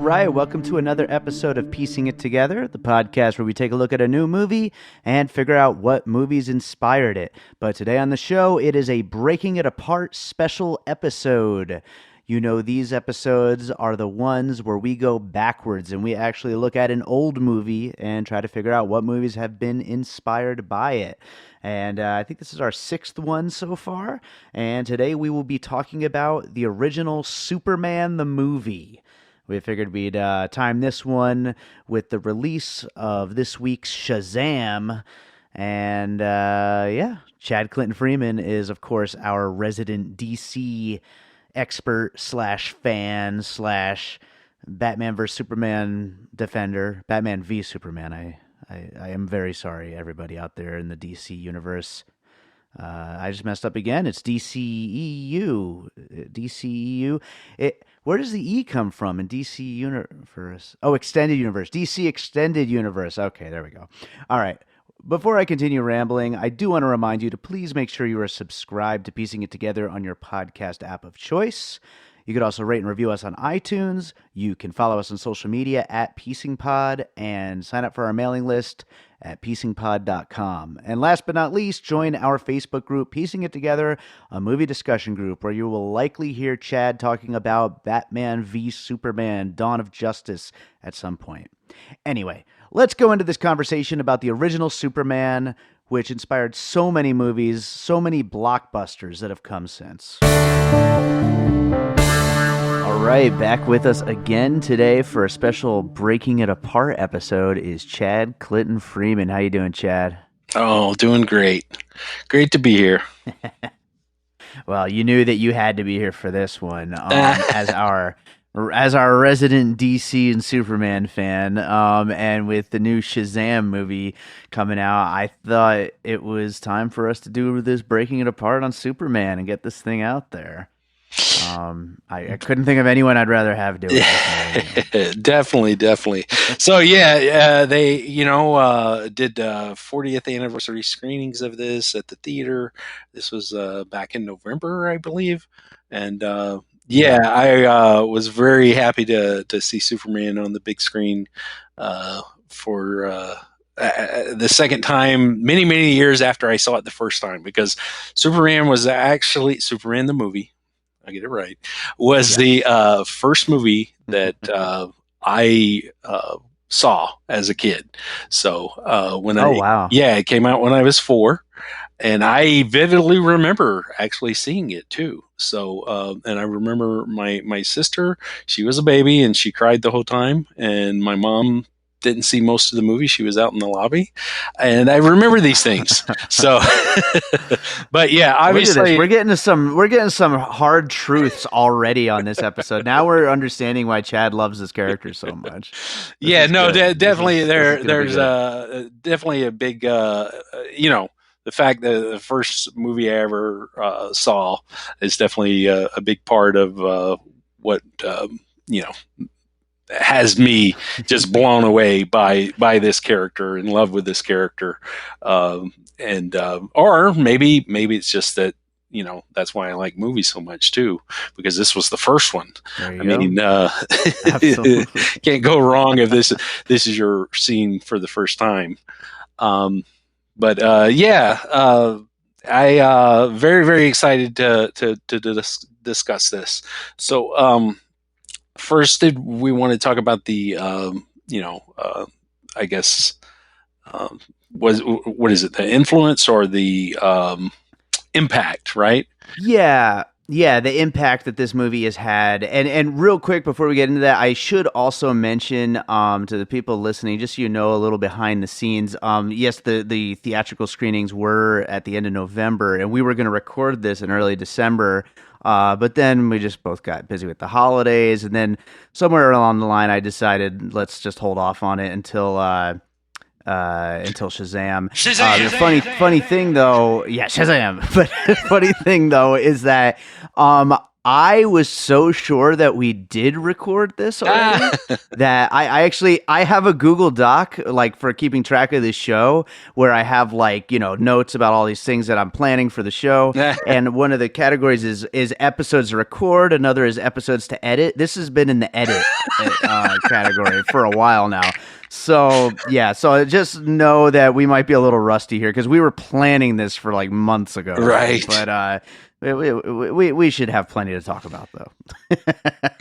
right, welcome to another episode of Piecing It Together, the podcast where we take a look at a new movie and figure out what movies inspired it. But today on the show, it is a Breaking It Apart special episode. You know, these episodes are the ones where we go backwards and we actually look at an old movie and try to figure out what movies have been inspired by it. And I think this is our sixth one so far. And today we will be talking about the original Superman the movie. We figured we'd time this one with the release of this week's Shazam. And Chad Clinton Freeman is, of course, our resident DC expert slash fan slash Batman vs. Superman defender. Batman v Superman. I am very sorry, everybody out there in the DC universe. I just messed up again. It's DCEU. DCEU. Where does the E come from in DC Universe? Oh, Extended Universe. DC Extended Universe. Okay, there we go. All right. Before I continue rambling, I do want to remind you to please make sure you are subscribed to Piecing It Together on your podcast app of choice. You could also rate and review us on iTunes. You can follow us on social media at PiecingPod and sign up for our mailing list at piecingpod.com. And last but not least, join our Facebook group, Piecing It Together, a movie discussion group where you will likely hear Chad talking about Batman v Superman, Dawn of Justice at some point. Anyway, let's go into this conversation about the original Superman, which inspired so many movies, so many blockbusters that have come since. All right, back with us again today for a special Breaking It Apart episode is Chad Clinton Freeman. How you doing, Chad? Oh, doing great. Great to be here. Well, you knew that you had to be here for this one as our resident DC and Superman fan. And with the new Shazam movie coming out, I thought it was time for us to do this Breaking It Apart on Superman and get this thing out there. I couldn't think of anyone I'd rather have do it. Definitely. So yeah, they did 40th anniversary screenings of this at the theater. This was back in November, I believe, and I was very happy to see Superman on the big screen for the second time, many years after I saw it the first time, because Superman was actually Superman the movie. I get it right, was the first movie that I saw as a kid. So it came out when I was 4, and I vividly remember actually seeing it too. So, and I remember my sister, she was a baby and she cried the whole time, and my mom didn't see most of the movie. She was out in the lobby, and I remember these things. So, but yeah, obviously we're getting some hard truths already on this episode. Now we're understanding why Chad loves this character so much. Definitely there's definitely a big, the fact that the first movie I ever saw is definitely a big part of what, has me just blown away by this character, in love with this character. Or maybe it's just that, that's why I like movies so much too, because this was the first one. Absolutely. Can't go wrong if this is your scene for the first time. I very, very excited to discuss this. So, first, did we want to talk about the, what is it, the influence or the impact, right? Yeah, the impact that this movie has had. And real quick, before we get into that, I should also mention to the people listening, just so you know, a little behind the scenes. Yes, the theatrical screenings were at the end of November, and we were going to record this in early December. But then we just both got busy with the holidays, and then somewhere along the line, I decided let's just hold off on it until Shazam. Funny thing though, yeah, Shazam. But funny thing though is that I I was so sure that we did record this already that I actually I have a Google Doc like for keeping track of this show where I have like, notes about all these things that I'm planning for the show. And one of the categories is episodes to record, another is episodes to edit. This has been in the edit category for a while now. So yeah, so just know that we might be a little rusty here because we were planning this for like months ago, right? But we should have plenty to talk about though.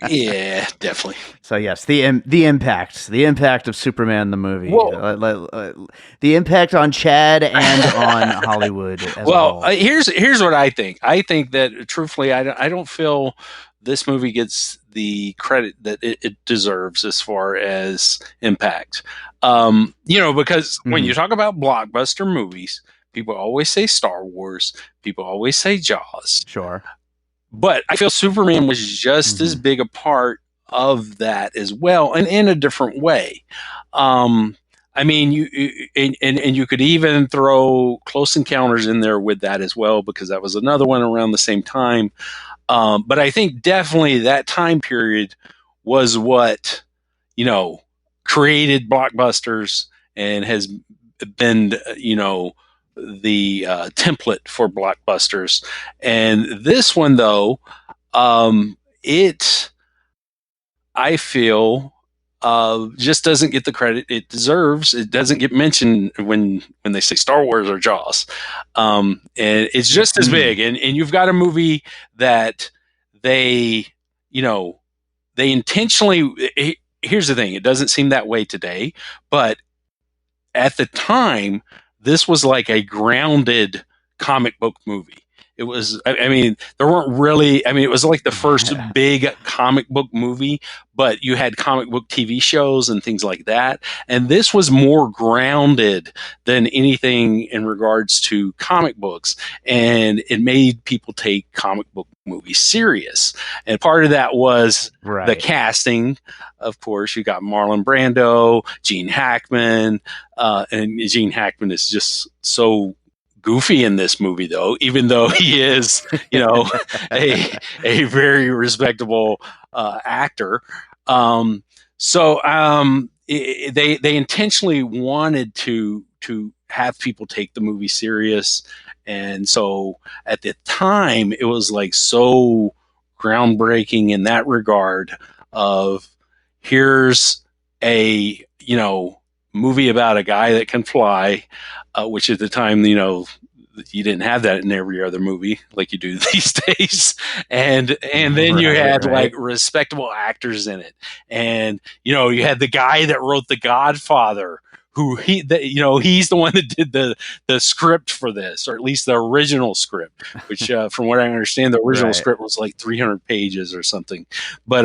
Yeah, definitely. So yes, the impact of Superman the movie, the impact on Chad and on Hollywood as a whole. Here's what I think. I think that truthfully, I don't feel this movie gets the credit that it deserves as far as impact. Because when you talk about blockbuster movies, people always say Star Wars, people always say Jaws. Sure. But I feel Superman was just as big a part of that as well, and in a different way. I mean, you could even throw Close Encounters in there with that as well, because that was another one around the same time. But I think definitely that time period was what, created blockbusters and has been, the template for blockbusters. And this one, though, I feel, just doesn't get the credit it deserves. It doesn't get mentioned when they say Star Wars or Jaws. And it's just as big. And you've got a movie that they intentionally, here's the thing, it doesn't seem that way today, but at the time, this was like a grounded comic book movie. It was, there weren't really, it was like the first big comic book movie, but you had comic book TV shows and things like that. And this was more grounded than anything in regards to comic books. And it made people take comic book movies serious. And part of that was the casting. Of course, you got Marlon Brando, Gene Hackman, and Gene Hackman is just so goofy in this movie, though, even though he is, a very respectable actor. They intentionally wanted to have people take the movie serious, and so at the time it was like so groundbreaking in that regard. Of here's a movie about a guy that can fly. Which at the time, you didn't have that in every other movie like you do these days. And then you had like respectable actors in it. And, you had the guy that wrote The Godfather, who he's the one that did the script for this, or at least the original script, which from what I understand, the original script was like 300 pages or something. But,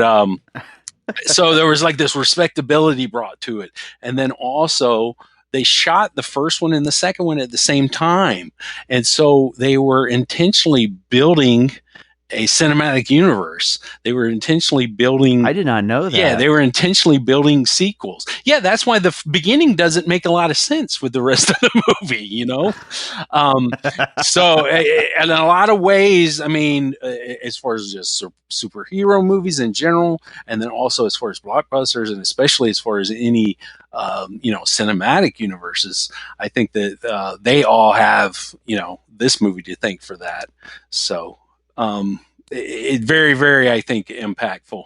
so there was like this respectability brought to it. And then also, they shot the first one and the second one at the same time. And so they were intentionally building a cinematic universe. They were intentionally building... I did not know that. Yeah, they were intentionally building sequels. Yeah, that's why the beginning doesn't make a lot of sense with the rest of the movie, So, in a lot of ways, as far as just superhero movies in general, and then also as far as blockbusters, and especially as far as any, cinematic universes, I think that they all have, this movie to thank for that. So... it very, very, I think, impactful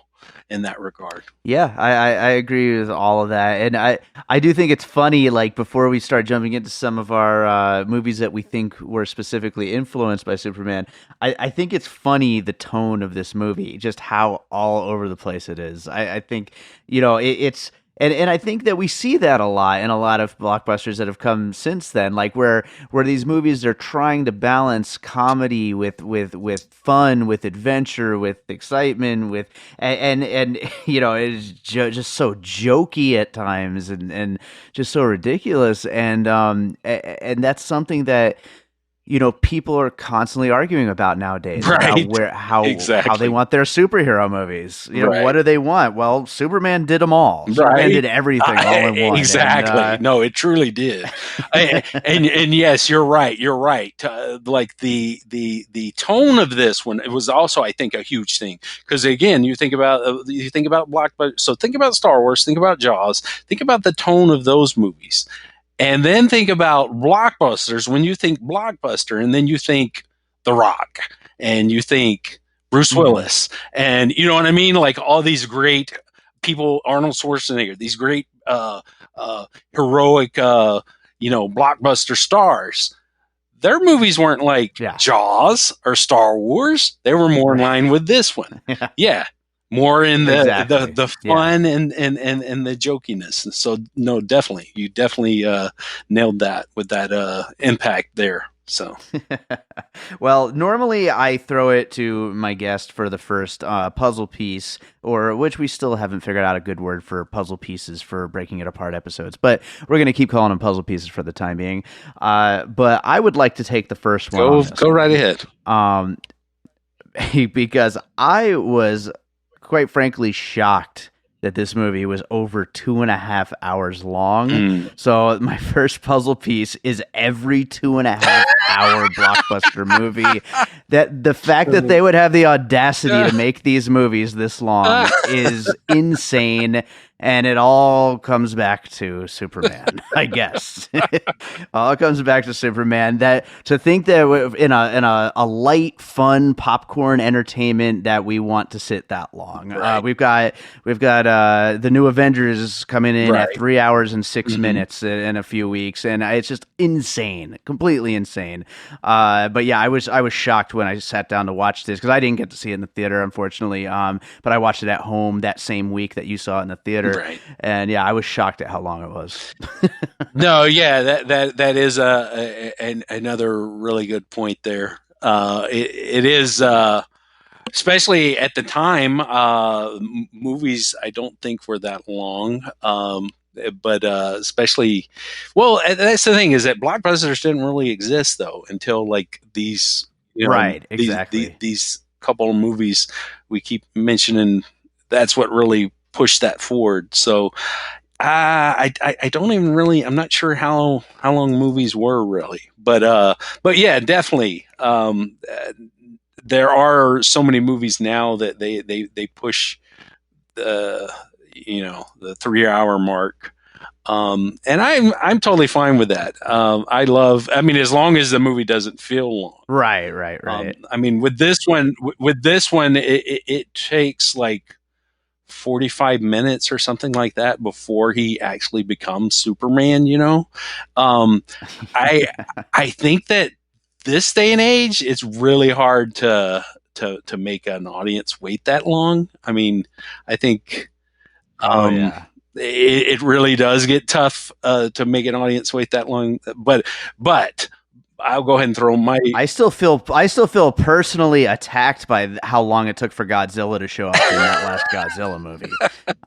in that regard. Yeah, I agree with all of that. And I do think it's funny, like, before we start jumping into some of our movies that we think were specifically influenced by Superman, I think it's funny the tone of this movie, just how all over the place it is. I think, it's... And I think that we see that a lot in a lot of blockbusters that have come since then, like where these movies are trying to balance comedy with fun, with adventure, with excitement, with and it's just so jokey at times and just so ridiculous, and that's something that people are constantly arguing about nowadays about Right. where how they Exactly. want their superhero movies. What Right. do they want? Well, Superman did them all. Superman Right. did everything all in one, and Exactly. No, it truly did. And yes, you're right. You're right. Like the tone of this one, it was also, I think, a huge thing because again, you think about blockbuster. So think about Star Wars. Think about Jaws. Think about the tone of those movies, and then think about blockbusters. When you think blockbuster, and then you think The Rock, and you think Bruce Mhm. Willis, and you know what I mean, like all these great people, Arnold Schwarzenegger, these great heroic, blockbuster stars. Their movies weren't like Yeah. Jaws or Star Wars. They were more in line with this one. Yeah. Yeah, more in the Exactly. the Yeah. fun and the jokiness. So no, definitely, you definitely nailed that with that impact there. So Well, normally I throw it to my guest for the first puzzle piece, or which we still haven't figured out a good word for puzzle pieces for breaking it apart episodes, but we're going to keep calling them puzzle pieces for the time being. But I would like to take the first one on this go right one, ahead. um, because I was quite frankly shocked that this movie was over 2.5 hours long. Mm. So my first puzzle piece is every 2.5 hour blockbuster movie. That the fact that they would have the audacity to make these movies this long is insane. And it all comes back to Superman, I guess. All comes back to Superman. That to think that in a light, fun popcorn entertainment that we want to sit that long. Right. We've got the new Avengers coming in Right. at 3 hours and 6 Mhm. minutes in a few weeks, and it's just insane, completely insane. But yeah, I was shocked when I sat down to watch this because I didn't get to see it in the theater, unfortunately. But I watched it at home that same week that you saw it in the theater. Right. And yeah, I was shocked at how long it was. No, yeah, that is another really good point there. It is, especially at the time, movies I don't think were that long. But especially, well, that's the thing is that blockbusters didn't really exist though until like these, Right, exactly. these couple of movies we keep mentioning. That's what really pushed that forward. So I don't even really. I'm not sure how long movies were really, but yeah, definitely. There are so many movies now that they push the the 3 hour mark. And I'm totally fine with that. I love. I mean, as long as the movie doesn't feel long. Right. I mean, with this one, it takes like 45 minutes or something like that before he actually becomes Superman, um, I I think that this day and age it's really hard to make an audience wait that long. I mean, I think Oh um, yeah. it really does get tough to make an audience wait that long, but I'll go ahead and throw my I still feel personally attacked by how long it took for Godzilla to show up in that last Godzilla movie.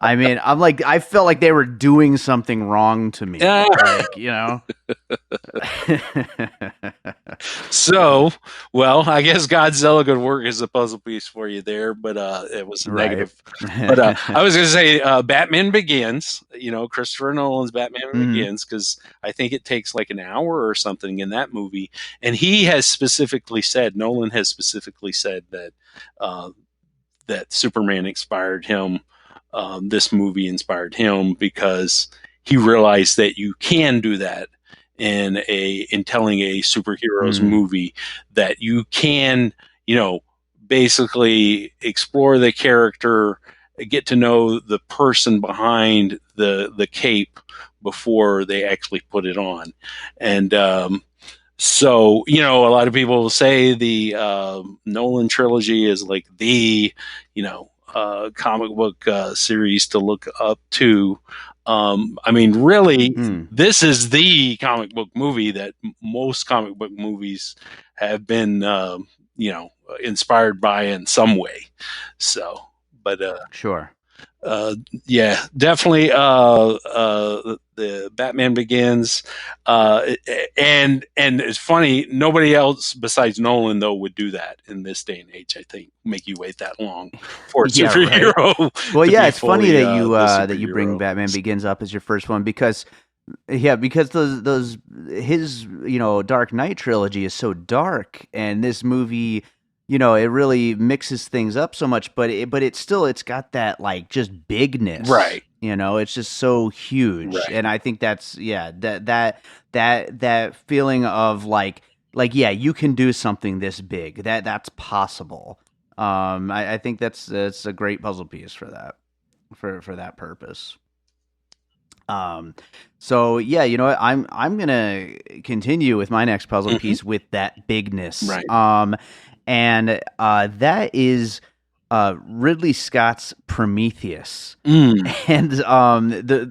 I mean, I felt like they were doing something wrong to me. Like. So, well, I guess Godzilla could work as a puzzle piece for you there, but it was a Right. negative. But I was going to say Batman Begins, Christopher Nolan's Batman Mhm. Begins, because I think it takes like an hour or something in that movie. And he has specifically said, Nolan has specifically said uh, that Superman inspired him. This movie inspired him because he realized that you can do that in telling a superheroes Mm. movie, that you can basically explore the character, get to know the person behind the cape before they actually put it on. And so a lot of people will say the Nolan trilogy is like the comic book series to look up to. I mean, really, Mm. this is the comic book movie that most comic book movies have been, inspired by in some way. So, but Sure. Yeah, definitely. The Batman Begins, and it's funny. Nobody else besides Nolan though would do that in this day and age. I think make you wait that long for a Yeah, right. superhero. Well, to yeah, be it's funny fully that you bring superhero. Batman Begins up as your first one because yeah, because those his Dark Knight trilogy is so dark, and this movie, it really mixes things up so much, but it's got that like just bigness. Right, It's just so huge, right. and I think that's that feeling of like yeah, you can do something this big. That's possible. I think that's a great puzzle piece for that for that purpose. Um, so yeah, you know what? I'm gonna continue with my next puzzle Hmm. piece with that bigness. Right. And that is Ridley Scott's Prometheus. Mm, And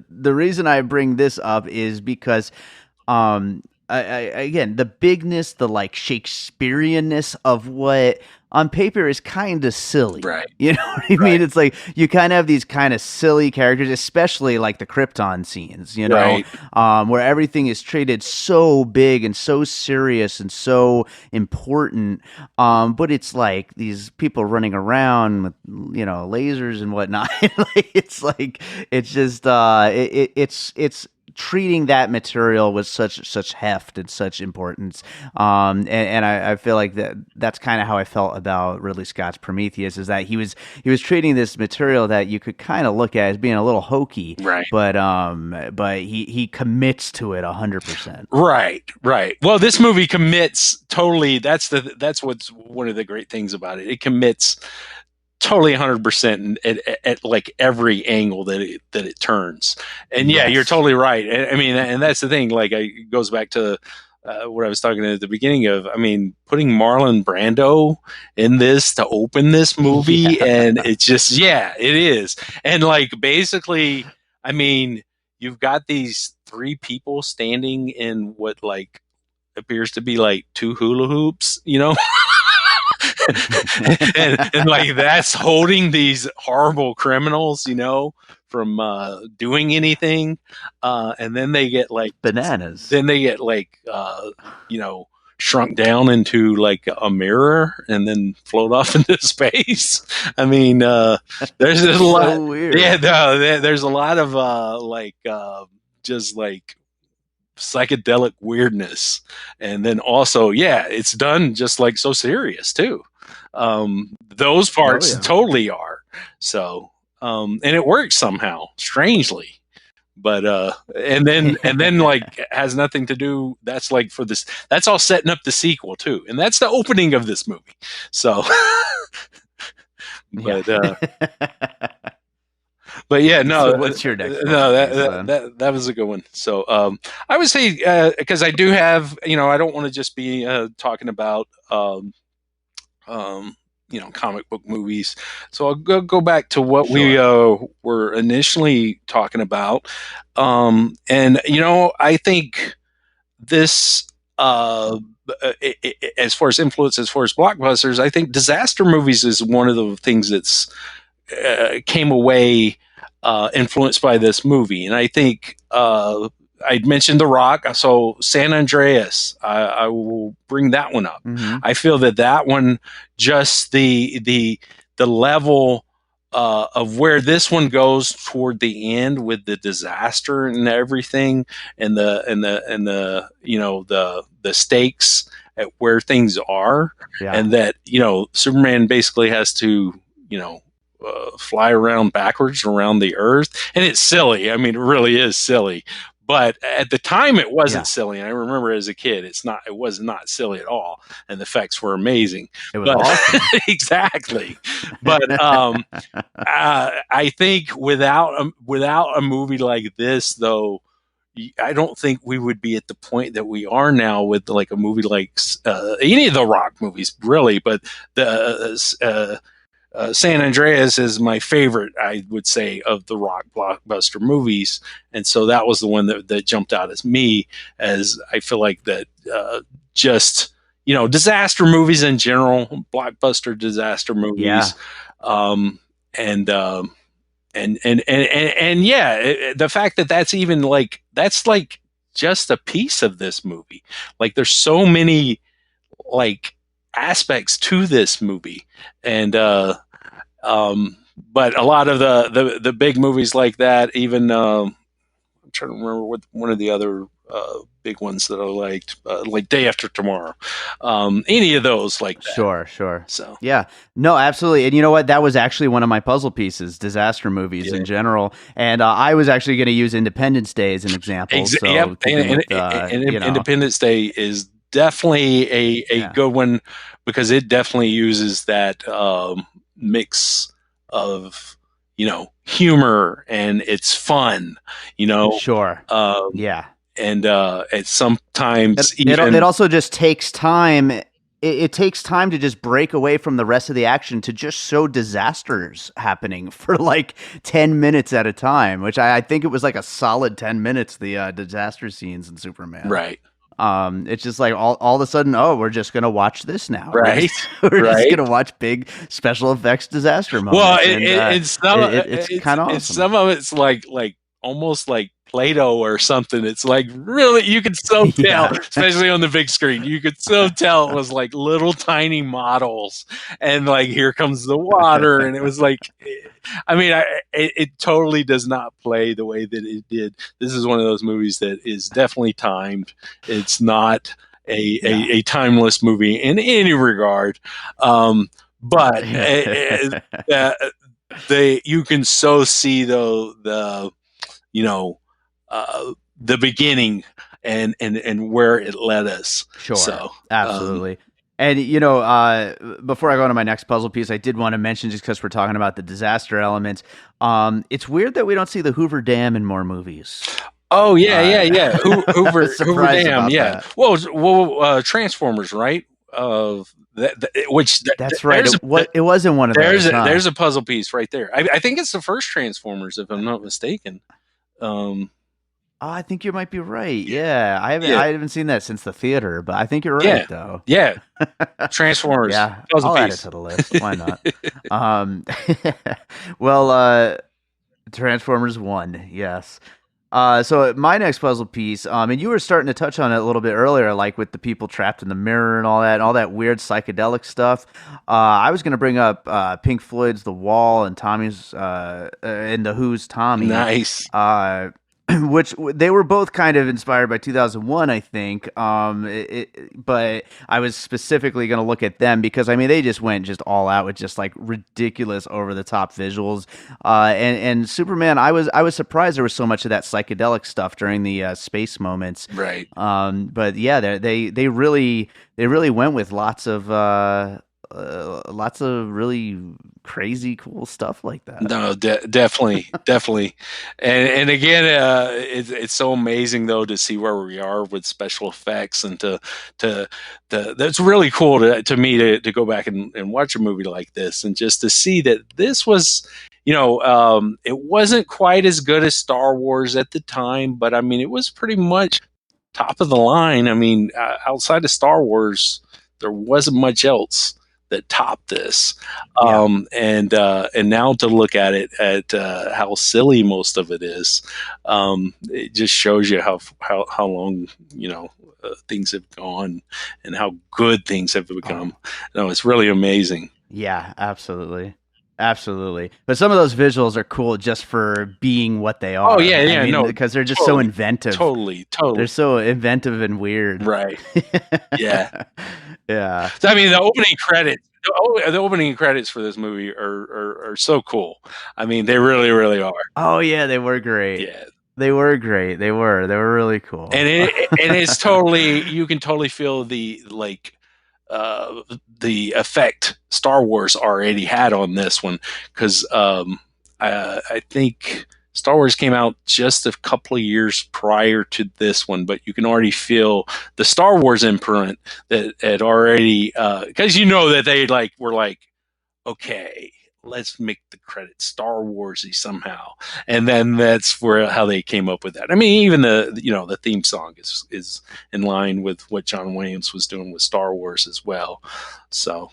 the reason I bring this up is because again, the bigness, the like Shakespeareanness of what on paper is kind of silly. right, You know what I mean? right, It's like you kind of have these kind of silly characters, especially like the Krypton scenes, right. where everything is treated so big and so serious and so important. But it's like these people running around with, lasers and whatnot. It's just, it's treating that material with such heft and such importance. And I feel like that's kind of how I felt about Ridley Scott's Prometheus, is that he was treating this material that you could kind of look at as being a little hokey, Right. but he commits to it 100%. Right, right. Well, this movie commits totally. That's what's one of the great things about it. It commits totally 100% at like every angle that it turns. And yeah, you're Yes. totally right. I mean, and that's the thing. Like, it goes back to what I was talking at the beginning of. I mean, putting Marlon Brando in this to open this movie, Yeah. and it's just yeah, it is. And like basically, I mean, you've got these three people standing in what like appears to be like two hula hoops, and like that's holding these horrible criminals, from doing anything, and then they get like Bananas. you know shrunk down into like a mirror and then float off into space. I mean, there's a lot. So weird. Yeah, no, there's a lot of just like psychedelic weirdness, and then also yeah, it's done just like so serious too. Those Oh parts yeah. totally are so, and it works somehow strangely, but and then like has nothing to do. That's like for this, that's all setting up the sequel too, and that's the opening of this movie. So Yeah. but yeah, no. So what's your next No, puzzle piece, then? that was a good one. So I would say because I do have, I don't want to just be talking about comic book movies. So I'll go back to what we were initially talking about, and I think this. As far as influence, as far as blockbusters, I think disaster movies is one of the things that's came away influenced by this movie. And I think I'd mentioned The Rock, so San Andreas. I will bring that one up. Mm-hmm. I feel that one, just the level of where this one goes toward the end with the disaster and everything, and the stakes at where things are, Yeah. and that Superman basically has to fly around backwards around the earth, and it's silly. I mean, it really is silly. But at the time, it wasn't silly. And I remember as a kid, it was not silly at all, and the effects were amazing. It was awesome. Exactly. But I think without a movie like this, though, I don't think we would be at the point that we are now with like a movie like any of the Rock movies, really. But the San Andreas is my favorite, I would say, of the Rock blockbuster movies, and so that was the one that jumped out as me, as I feel like that just disaster movies in general, blockbuster disaster movies, and and yeah, the fact that that's even like that's like just a piece of this movie. Like there's so many like aspects to this movie, and but a lot of the big movies like that, even I'm trying to remember what one of the other big ones that I liked, like Day After Tomorrow, any of those like that. Sure. So Yeah. No, absolutely. And you know what? That was actually one of my puzzle pieces, disaster movies in general. And I was actually going to use Independence Day as an example. So yep, and Independence Day is definitely a good one because it definitely uses that mix of humor, and it's fun, Sure. yeah, and it's sometimes it also just takes time. It takes time to just break away from the rest of the action to just show disasters happening for like 10 minutes at a time, which I think it was like a solid 10 minutes, the disaster scenes in Superman. Right. It's just like all of a sudden, we're just going to watch this now. Right. We're just going to watch big special effects disaster moments. Well, it's kind of awesome. Some of it's like almost like Play-Doh or something. It's like really, you could so tell, especially on the big screen, you could so tell it was like little tiny models, and like here comes the water, and it was like, I mean, it totally does not play the way that it did. This is one of those movies that is definitely timed. It's not a timeless movie in any regard, but you can so see though the beginning and where it led us. Sure. So, absolutely. And, before I go into my next puzzle piece, I did want to mention, just because we're talking about the disaster elements, it's weird that we don't see the Hoover Dam in more movies. Oh, yeah. Hoover Dam, yeah. That. Well, Transformers, right? That's right. It was in one of those. There's a puzzle piece right there. I think it's the first Transformers, if I'm not mistaken. I think you might be right. Yeah, I haven't seen that since the theater, but I think you're right though. Yeah, Transformers. Yeah, I'll add it to the list. Why not? Well, Transformers 1, yes. So my next puzzle piece, and you were starting to touch on it a little bit earlier, like with the people trapped in the mirror and all that weird psychedelic stuff. I was going to bring up Pink Floyd's The Wall and Tommy's and The Who's Tommy. Nice. Which they were both kind of inspired by 2001, I think. But I was specifically going to look at them because, I mean, they just went all out with just like ridiculous over the top visuals. And Superman, I was surprised there was so much of that psychedelic stuff during the space moments. Right. But yeah, they really went with lots of really crazy cool stuff like that. No, definitely. And again, it's so amazing though to see where we are with special effects, and to that's really cool to me to go back and watch a movie like this, and just to see that this was, it wasn't quite as good as Star Wars at the time, but I mean, it was pretty much top of the line. I mean, outside of Star Wars, there wasn't much else that topped this. And now to look at it at how silly most of it is, it just shows you how long things have gone and how good things have become. No, it's really amazing. Yeah, absolutely. But some of those visuals are cool just for being what they are. Oh yeah, because they're just so inventive. Totally. They're so inventive and weird. Right. Yeah. Yeah. So, I mean, the opening credits for this movie are so cool. I mean, they really, really are. Oh yeah, they were great. Yeah. They were great. They were really cool. And it's totally, you can totally feel the effect Star Wars already had on this one, because I think Star Wars came out just a couple of years prior to this one, but you can already feel the Star Wars imprint that had already, because that they were like, okay, let's make the credits Star Warsy somehow, and then that's how they came up with that. I mean, even the theme song is in line with what John Williams was doing with Star Wars as well. So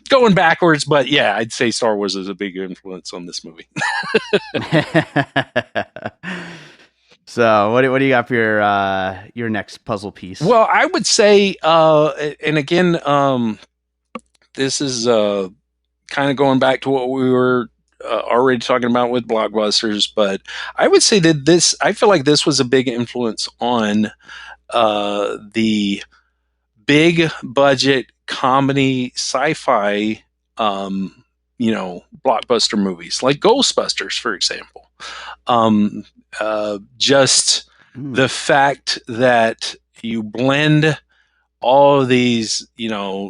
going backwards, but yeah, I'd say Star Wars is a big influence on this movie. So, what do you got for your next puzzle piece? Well, I would say, and again, this is kind of going back to what we were already talking about with blockbusters, but I would say that I feel like this was a big influence on the big budget comedy sci-fi, blockbuster movies like Ghostbusters, for example. Just the fact that you blend all of these,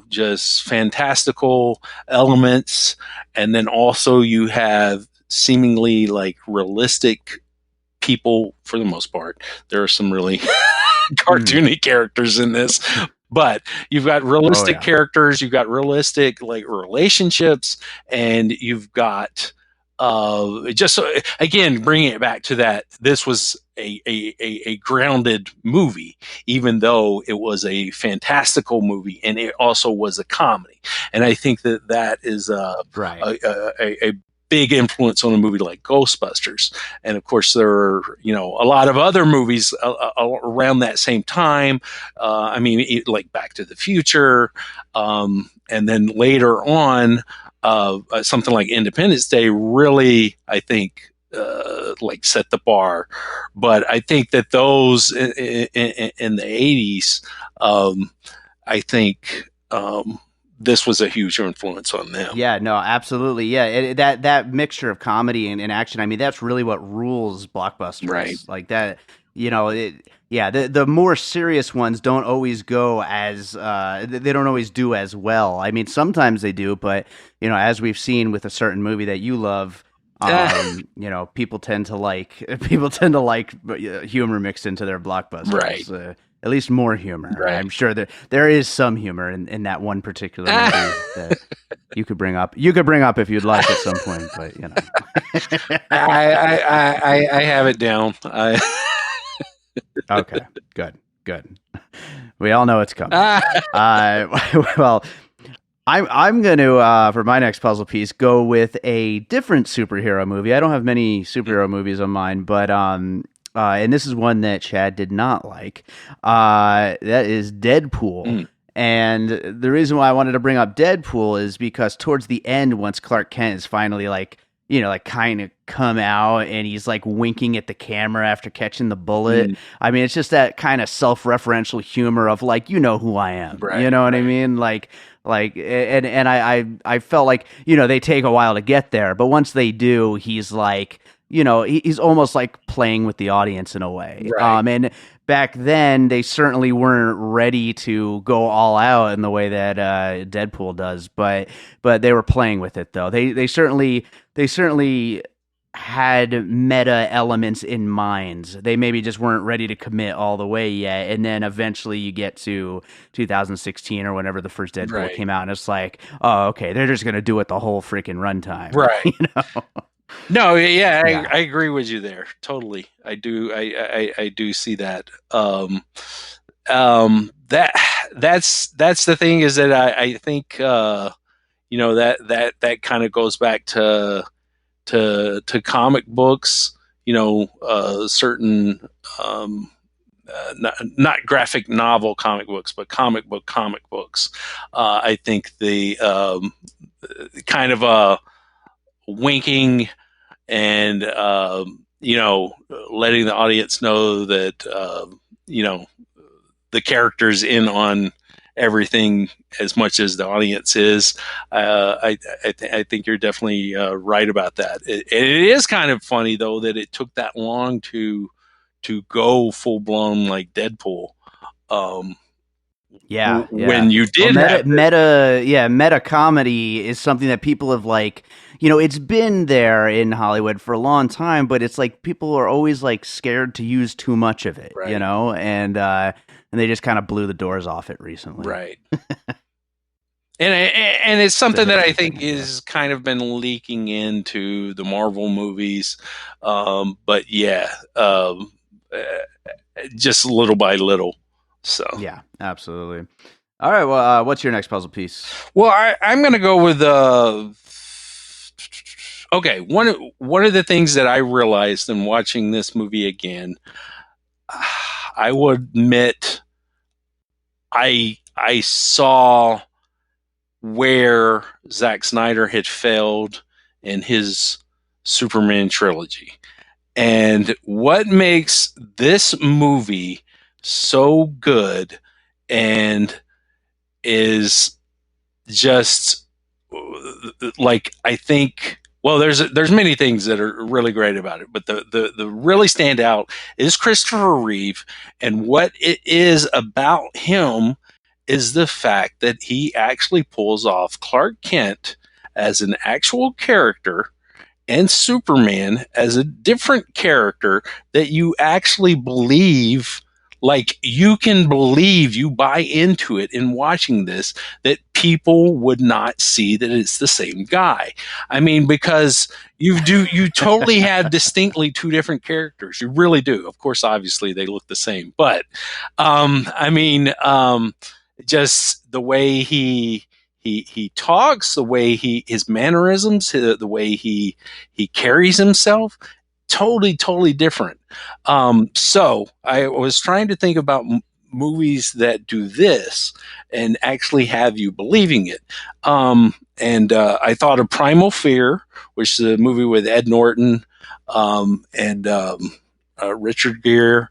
just fantastical elements, and then also you have seemingly like realistic people for the most part. There are some really cartoony characters in this, but you've got realistic characters, you've got realistic like relationships, and you've got just again bringing it back to that this was a grounded movie, even though it was a fantastical movie and it also was a comedy. And I think that is a big influence on a movie like Ghostbusters. And of course, there are, a lot of other movies around that same time. Like Back to the Future. And then later on, something like Independence Day really, I think, like set the bar. But I think that those in the 80s, I think, this was a huge influence on them. Yeah, no, absolutely. Yeah, that mixture of comedy and action, I mean, that's really what rules blockbusters. Right. Like that, the more serious ones don't always go as, they don't always do as well. I mean, sometimes they do, but, as we've seen with a certain movie that you love, people tend to like humor mixed into their blockbusters. Right. At least more humor. Right. I'm sure there is some humor in that one particular movie that you could bring up. You could bring up if you'd like at some point, but I have it down. Okay, good. We all know it's coming. Well, I'm going to for my next puzzle piece go with a different superhero movie. I don't have many superhero movies on mine, but and this is one that Chad did not like. That is Deadpool. And the reason why I wanted to bring up Deadpool is because towards the end, once Clark Kent is finally kind of come out and he's like winking at the camera after catching the bullet. I mean, it's just that kind of self-referential humor of like, you know who I am. Right, you know what I mean? And I felt like, they take a while to get there, but once they do, he's like, he's almost like playing with the audience in a way. Right. And back then, they certainly weren't ready to go all out in the way that Deadpool does, but they were playing with it though. They certainly had meta elements in mind. They maybe just weren't ready to commit all the way yet. And then eventually you get to 2016 or whenever the first Deadpool came out, and it's like, oh, okay, they're just gonna do it the whole freaking runtime, right? No, yeah, I agree with you there. Totally. I do. I do see that. That's the thing is that I think, that kind of goes back to comic books, certain, not graphic novel comic books, but comic books. I think the, kind of a winking and letting the audience know that the character's in on everything as much as the audience is. I think you're definitely right about that. It is kind of funny though that it took that long to go full blown like Deadpool. When you did meta comedy is something that people have like, it's been there in Hollywood for a long time, but it's like people are always like scared to use too much of it, right. And they just kind of blew the doors off it recently. Right. And it's something that I think is kind of been leaking into the Marvel movies. But just little by little. So yeah, absolutely. All right. Well, what's your next puzzle piece? Well, I'm going to go with okay. One of the things that I realized in watching this movie again, I will admit, I saw where Zack Snyder had failed in his Superman trilogy. And what makes this movie so good and is just like, I think, well, there's many things that are really great about it, but the really stand out is Christopher Reeve, and what it is about him is the fact that he actually pulls off Clark Kent as an actual character and Superman as a different character that you actually believe, like you can believe, you buy into it in watching this, that people would not see that it's the same guy. I mean, because you totally have distinctly two different characters. You really do. Of course, obviously they look the same, but I mean, just the way he talks, the way his mannerisms, the way he carries himself, totally different. So I was trying to think about movies that do this and actually have you believing it. And I thought of Primal Fear, which is a movie with Ed Norton and Richard Gere,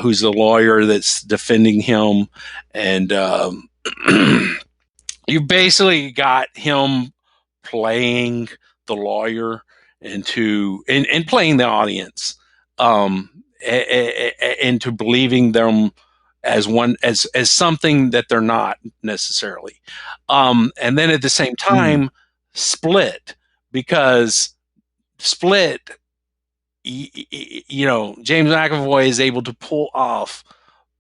who's the lawyer that's defending him, and you basically got him playing the lawyer and playing the audience, into believing them as one as something that they're not necessarily, and then at the same time, Split, because Split, James McAvoy is able to pull off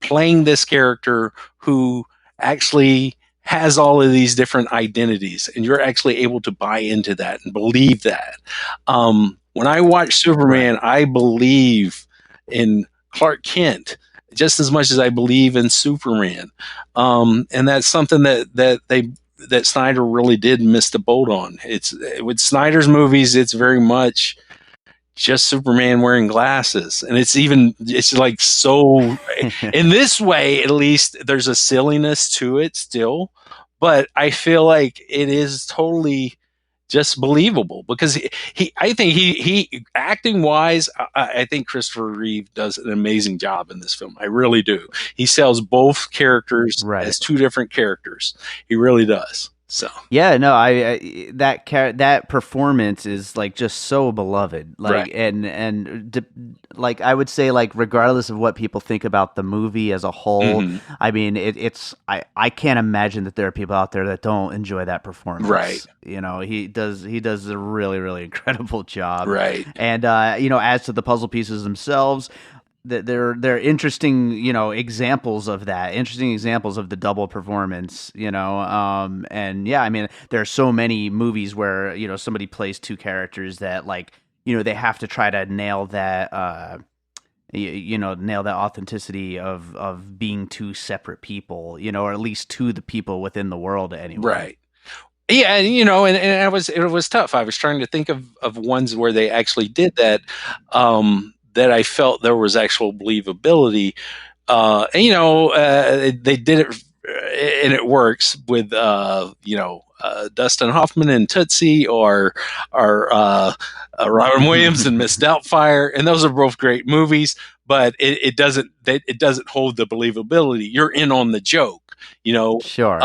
playing this character who actually has all of these different identities, and you're actually able to buy into that and believe that. When I watch Superman, I believe in Clark Kent just as much as I believe in Superman, and that's something that Snyder really did miss the boat on. It's with Snyder's movies, it's very much just Superman wearing glasses. And it's like, so in this way, at least there's a silliness to it still, but I feel like it is totally just believable because I think he acting wise, I think Christopher Reeve does an amazing job in this film. I really do. He sells both characters as two different characters. He really does. So yeah, no, that performance is like just so beloved, like, like I would say, like, regardless of what people think about the movie as a whole, I mean, I can't imagine that there are people out there that don't enjoy that performance. Right. He does a really incredible job. Right. And as to the puzzle pieces themselves, they're interesting, examples of that, interesting examples of the double performance, and yeah, I mean, there are so many movies where, somebody plays two characters that, like, they have to try to nail that, nail that authenticity of being two separate people, or at least to the people within the world anyway. Right. Yeah, and it was tough. I was trying to think of ones where they actually did that, that I felt there was actual believability. They did it, and it works with, Dustin Hoffman and Tootsie, or Robin Williams and Miss Doubtfire, and those are both great movies. But it doesn't hold the believability. You're in on the joke. Sure.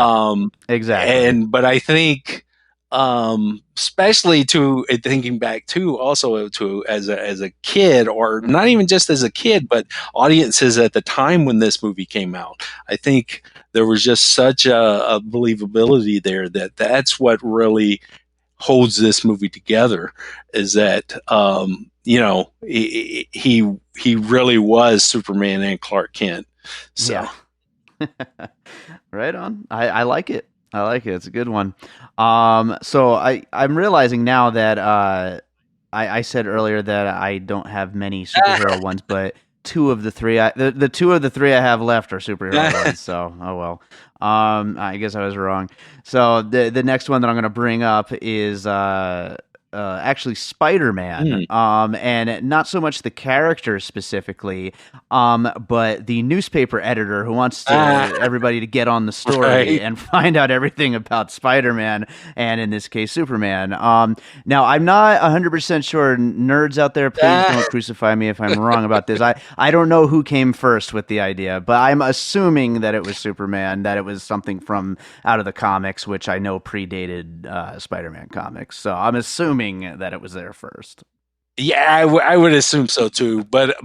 Exactly. But I think, especially to thinking back to also to as a kid, or not even just as a kid, but audiences at the time when this movie came out, I think there was just such a believability there that's what really holds this movie together, is that, he really was Superman and Clark Kent. So. Yeah. Right on. I like it. I like it. It's a good one. So I'm realizing now that I said earlier that I don't have many superhero ones, but two of the three. The two of the three I have left are superhero ones. So, oh well. I guess I was wrong. So the next one that I'm going to bring up is actually Spider-Man. And not so much the character specifically, but the newspaper editor who wants everybody to get on the story and find out everything about Spider-Man, and in this case, Superman. Now, I'm not 100% sure. Nerds out there, please don't crucify me if I'm wrong about this. I don't know who came first with the idea, but I'm assuming that it was Superman, that it was something from out of the comics, which I know predated Spider-Man comics. So I'm assuming that it was there first. Yeah, I would assume so too. But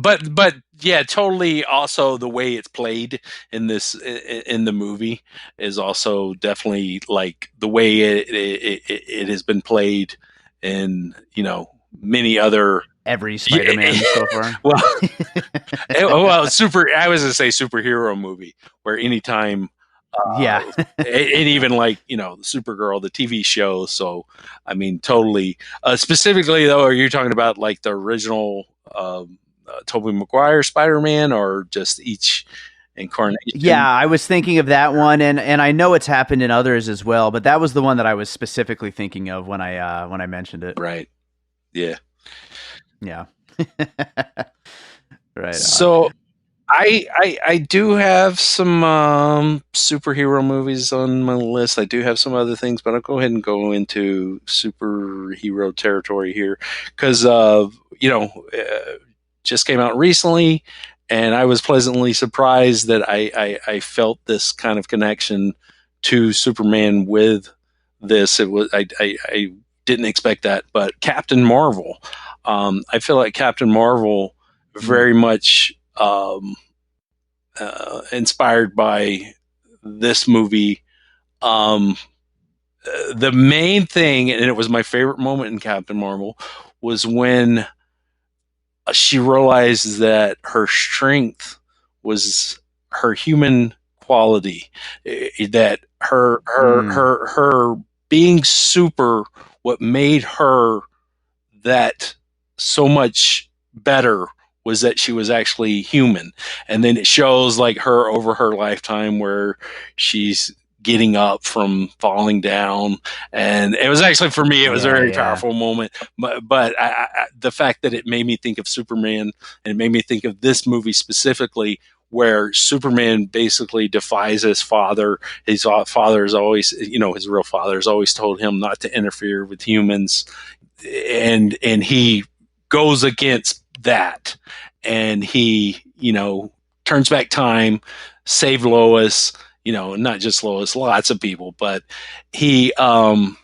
yeah, totally. Also, the way it's played in the movie is also definitely like the way it has been played in many other every Spider-Man so far. Well, I was gonna say superhero movie where anytime. And even like the Supergirl, the TV show. So I mean, totally. Specifically though, are you talking about like the original Tobey Maguire Spider-Man, or just each incarnation? Yeah, I was thinking of that one, and I know it's happened in others as well, but that was the one that I was specifically thinking of when I mentioned it. Right. Yeah. Yeah. Right. So. I do have some superhero movies on my list. I do have some other things, but I'll go ahead and go into superhero territory here because just came out recently, and I was pleasantly surprised that I felt this kind of connection to Superman with this. It was I didn't expect that, but Captain Marvel. I feel like Captain Marvel very much. Inspired by this movie. The main thing, and it was my favorite moment in Captain Marvel, was when she realized that her strength was her human quality, that her being super, what made her that so much better was that she was actually human. And then it shows like her over her lifetime where she's getting up from falling down. And it was actually, for me, it was a very powerful moment. But the fact that it made me think of Superman, and it made me think of this movie specifically, where Superman basically defies his father. His father is always, his real father has always told him not to interfere with humans. And he goes against that, and he turns back time, save Lois, not just Lois, lots of people, but he to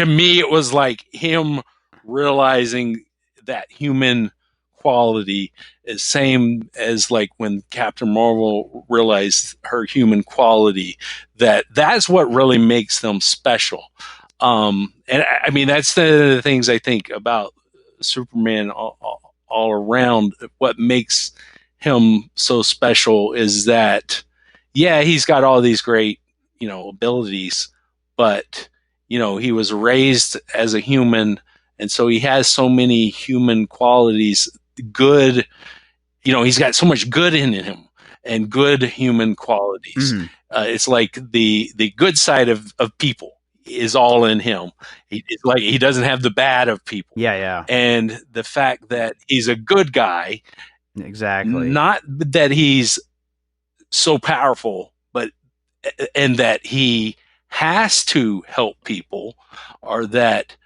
me it was like him realizing that human quality is same as like when Captain Marvel realized her human quality, that's what really makes them special. And I mean, that's the things I think about Superman all around. What makes him so special is that, yeah, he's got all these great, abilities, but, he was raised as a human. And so he has so many human qualities, good, he's got so much good in him and good human qualities. Mm-hmm. It's like the good side of people is all in him. It's like he doesn't have the bad of people. Yeah. And the fact that he's a good guy, exactly, not that he's so powerful, but and that he has to help people, or that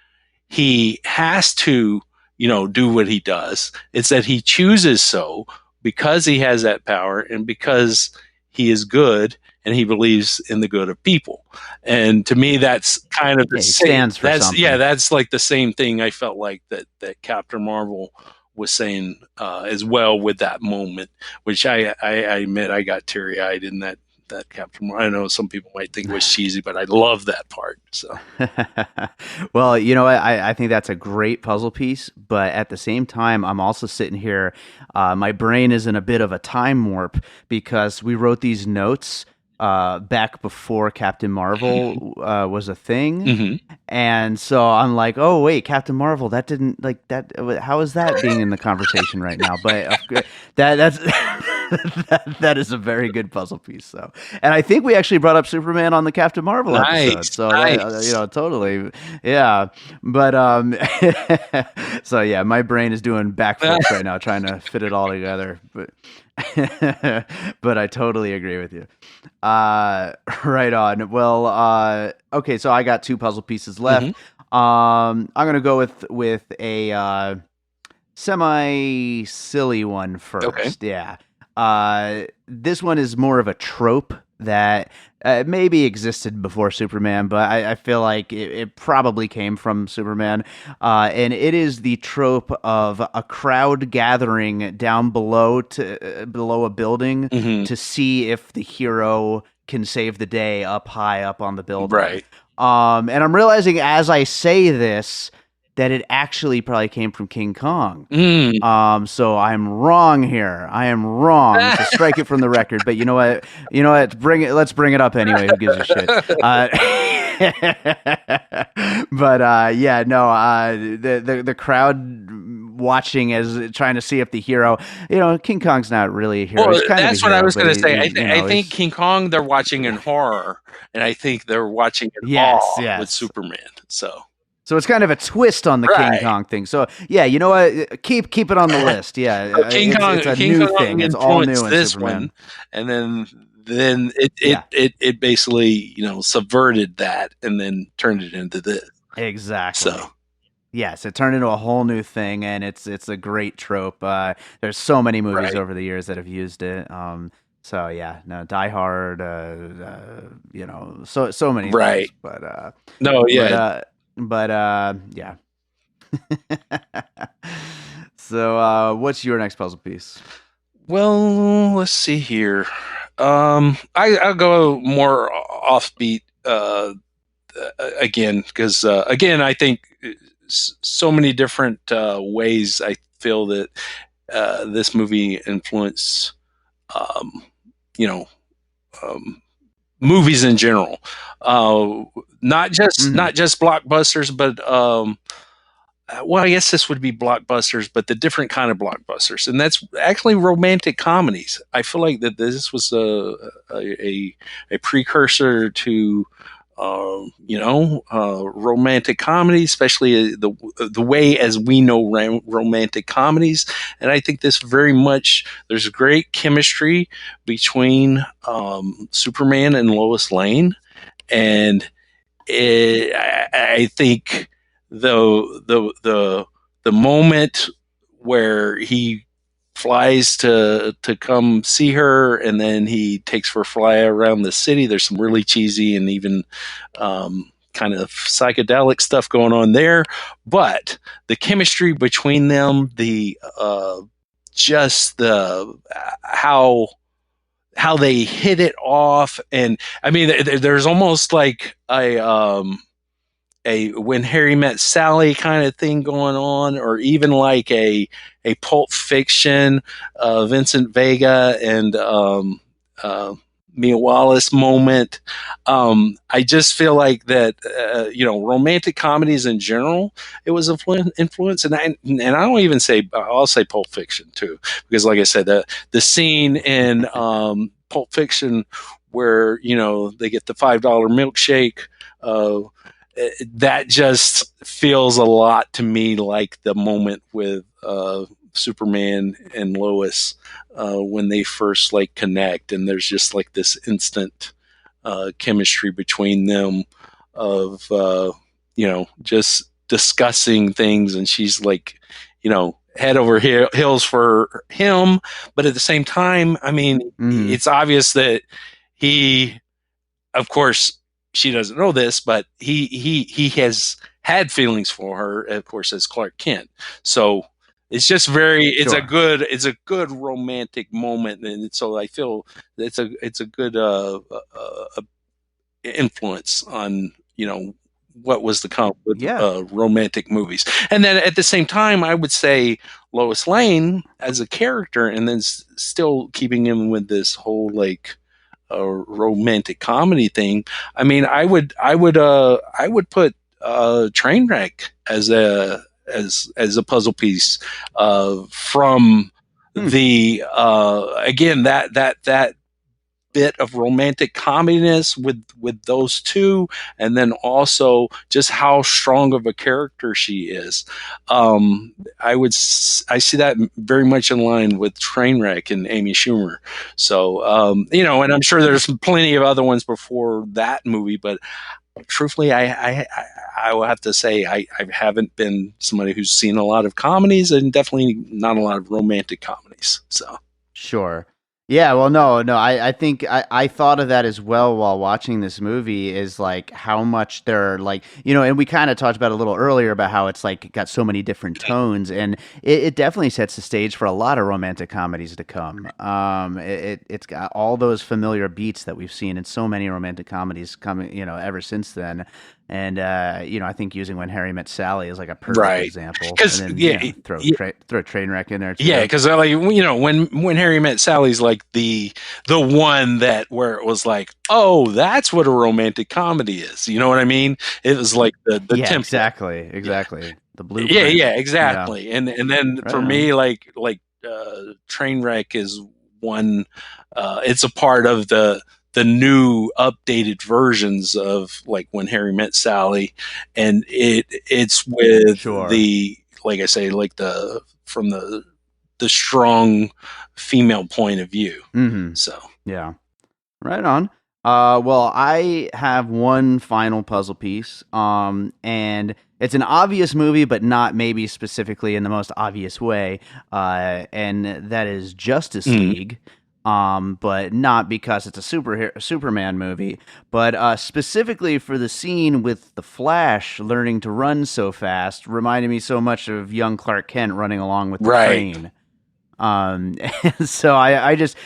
he has to, do what he does. It's that he chooses so because he has that power, and because he is good, and he believes in the good of people. And to me, that's kind of the same. That's like the same thing I felt like that Captain Marvel was saying as well with that moment, which I admit I got teary-eyed in that Captain Marvel. I know some people might think it was cheesy, but I love that part. So, well, I think that's a great puzzle piece, but at the same time, I'm also sitting here. My brain is in a bit of a time warp because we wrote these notes back before Captain Marvel was a thing. Hmm. And so I'm like, oh wait, Captain Marvel, that didn't like that. How is that being in the conversation right now? But that's that is a very good puzzle piece. So, and I think we actually brought up Superman on the Captain Marvel episode. Nice, So that, nice. totally, yeah. But so yeah, my brain is doing backflips right now, trying to fit it all together. But but I totally agree with you. Right on. Well, okay, so I got two puzzle pieces left. I'm gonna go with a semi silly one Okay. first. Yeah. This one is more of a trope that maybe existed before Superman, but I feel like it probably came from Superman. And it is the trope of a crowd gathering down below below a building Hmm. to see if the hero can save the day up high up on the building. Right. And I'm realizing as I say this that it actually probably came from King Kong. Mm. So I'm wrong here. I am wrong. So strike it from the record. But you know what? You know what? Bring it. Let's bring it up anyway. Who gives a shit? But yeah, no. The crowd watching as trying to see if the hero. King Kong's not really a hero. Well, He's kind that's of a what I hero, was but going to say. I think he's King Kong they're watching in horror, and I think they're watching in yes, awe with yes. Superman. So So it's kind of a twist on the King right. Kong thing. So yeah, you know what? Keep it on the list. Yeah, it's a King new Kong thing. It's all new influenced in this Superman. one, and then Yeah, it basically subverted that and then turned it into this. exactly. So Yes, it turned into a whole new thing, and it's a great trope. There's so many movies right, over the years that have used it. So yeah, no, Die Hard. So many right. things. But No, but yeah. yeah. So what's your next puzzle piece? Well, let's see here. I'll go more offbeat again because again I think so many different ways I feel that this movie influenced um, you know movies in general, not just Hmm. blockbusters, but well, I guess this would be blockbusters, but the different kind of blockbusters, and that's actually romantic comedies. I feel like that this was a precursor to romantic comedy, especially the way as we know romantic comedies. And I think this very much there's great chemistry between Superman and Lois Lane, and I think the moment where he flies to come see her and then he takes her fly around the city, there's some really cheesy and even kind of psychedelic stuff going on there, but the chemistry between them, the just the how they hit it off. And I mean there's almost like a When Harry Met Sally kind of thing going on, or even like a Pulp Fiction, Vincent Vega and Mia Wallace moment. I just feel like that romantic comedies in general, it was influence, and I don't even say I'll say Pulp Fiction too, because like I said, the scene in Pulp Fiction where they get the $5 milkshake. That just feels a lot to me like the moment with Superman and Lois when they first like connect, and there's just like this instant chemistry between them of just discussing things, and she's like head over heels for him, but at the same time, I mean, Hmm. it's obvious that he, of course, she doesn't know this, but he has had feelings for her, of course, as Clark Kent. So it's just it's Sure. a good romantic moment, and so I feel it's a good influence on what was to come with Yeah. romantic movies. And then at the same time, I would say Lois Lane as a character, and then still keeping him with this whole like a romantic comedy thing, I mean, I would put Trainwreck as a puzzle piece from Hmm. the again that bit of romantic comediness with those two, and then also just how strong of a character she is. I see that very much in line with Trainwreck and Amy Schumer. So and I'm sure there's plenty of other ones before that movie, but truthfully, I will have to say I haven't been somebody who's seen a lot of comedies, and definitely not a lot of romantic comedies. So Sure. Yeah, well, no, I think I thought of that as well while watching this movie is like how much they're like, and we kind of talked about a little earlier about how it's like got so many different tones, and it definitely sets the stage for a lot of romantic comedies to come. It's got all those familiar beats that we've seen in so many romantic comedies coming, ever since then. And I think using When Harry Met Sally is like a perfect right, example, and because then yeah, throw Trainwreck in there yeah, too. because like when Harry Met Sally's like the one that where it was like, oh, that's what a romantic comedy is. You know what I mean? It was like the Yeah, template. exactly, Yeah, exactly. The yeah, blueprint. yeah, Yeah, exactly. And then right for on. me, Trainwreck is one. It's a part of the new updated versions of like When Harry Met Sally, and it's with Sure. the like I say like the from the strong female point of view. Mm-hmm. So Yeah. Right on. Well, I have one final puzzle piece. And it's an obvious movie, but not maybe specifically in the most obvious way. And that is Justice mm, League. But not because it's a Superman movie, but specifically for the scene with the Flash learning to run so fast, reminded me so much of young Clark Kent running along with the right. train. And so I just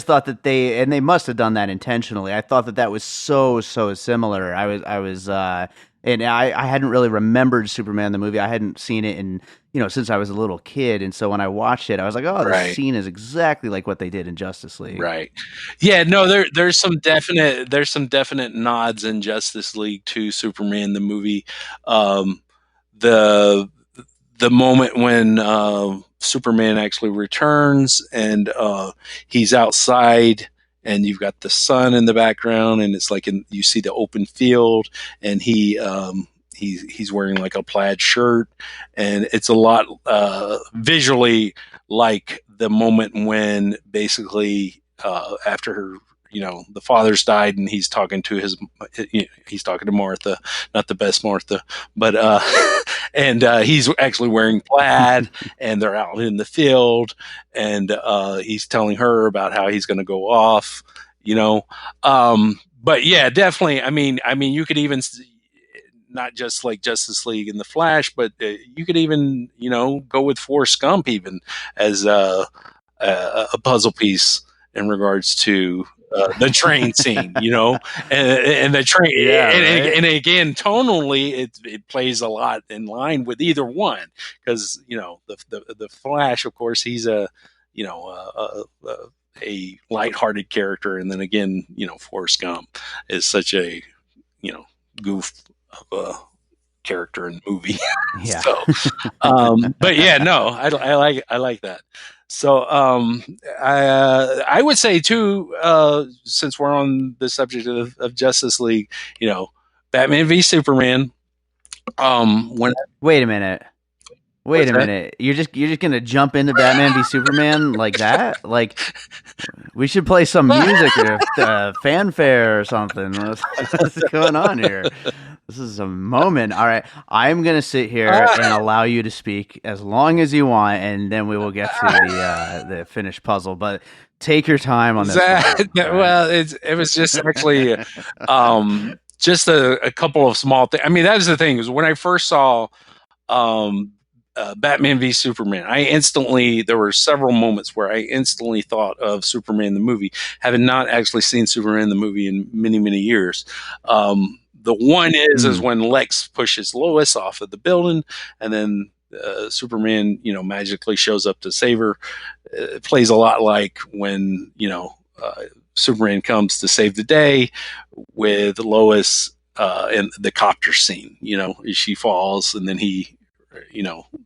thought that they must have done that intentionally. I thought that that was so similar. And I hadn't really remembered Superman the movie. I hadn't seen it in since I was a little kid, and so when I watched it, I was like, oh, this Right. scene is exactly like what they did in Justice League. Right. Yeah, no, there's some definite nods in Justice League to Superman the movie. Um the the moment when Superman actually returns and he's outside and you've got the sun in the background and it's like you see the open field and he's wearing like a plaid shirt and it's a lot visually like the moment when basically after her the father's died and he's talking to Martha, not the best Martha, but and he's actually wearing plaid and they're out in the field and he's telling her about how he's going to go off you know but yeah, definitely. I mean you could even not just like Justice League and the Flash, but you could even go with Forrest Gump even as a puzzle piece in regards to the train scene, and the train, Yeah, and right. again, tonally, it plays a lot in line with either one because the Flash, of course, he's a lighthearted character, and then again, Forrest Gump is such a goof of a character in the movie. Yeah. So, but yeah, no, I like that. So, I would say too, since we're on the subject of Justice League, Batman v Superman. When Wait a minute. Wait what's a that? minute. You're just gonna jump into Batman v Superman like that? Like we should play some music or fanfare or something. What's going on here? This is a moment. All right, I'm gonna sit here and allow you to speak as long as you want, and then we will get to the finished puzzle. But take your time on this one. That, All right. well, it was just actually just a couple of small things. I mean, that was the thing is when I first saw um, Batman v Superman, there were several moments where I instantly thought of Superman the movie, having not actually seen Superman the movie in many, many years. The one is Mhm. when Lex pushes Lois off of the building, and then Superman, magically shows up to save her. It plays a lot like when Superman comes to save the day with Lois in the copter scene. She falls and then he,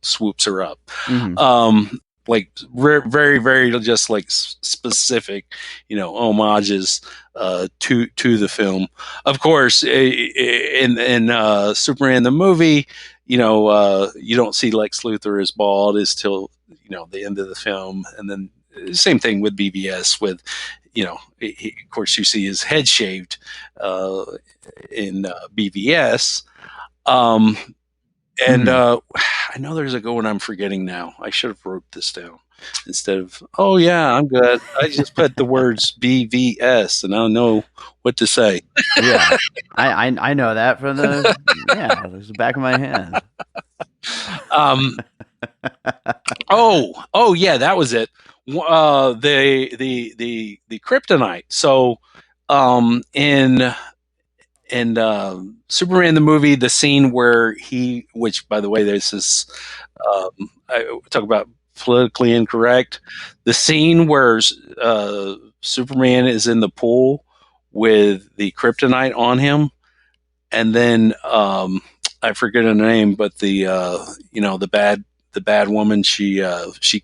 swoops her up. Mhm. Like very, very just like specific, homages to the film. Of course, in Superman the movie, you don't see Lex Luthor as bald as till the end of the film, and then same thing with BVS with of course you see his head shaved in BVS. And I know there's a good one I'm forgetting now. I should have wrote this down instead of, oh yeah, I'm good. I just put the words BVS and I don't know what to say. Yeah, I know that from the back of my hand. Oh yeah, that was it. The kryptonite. So in Superman the movie, the scene where which by the way, this is I talk about politically incorrect. The scene where Superman is in the pool with the kryptonite on him, and then I forget her name, but the bad woman, she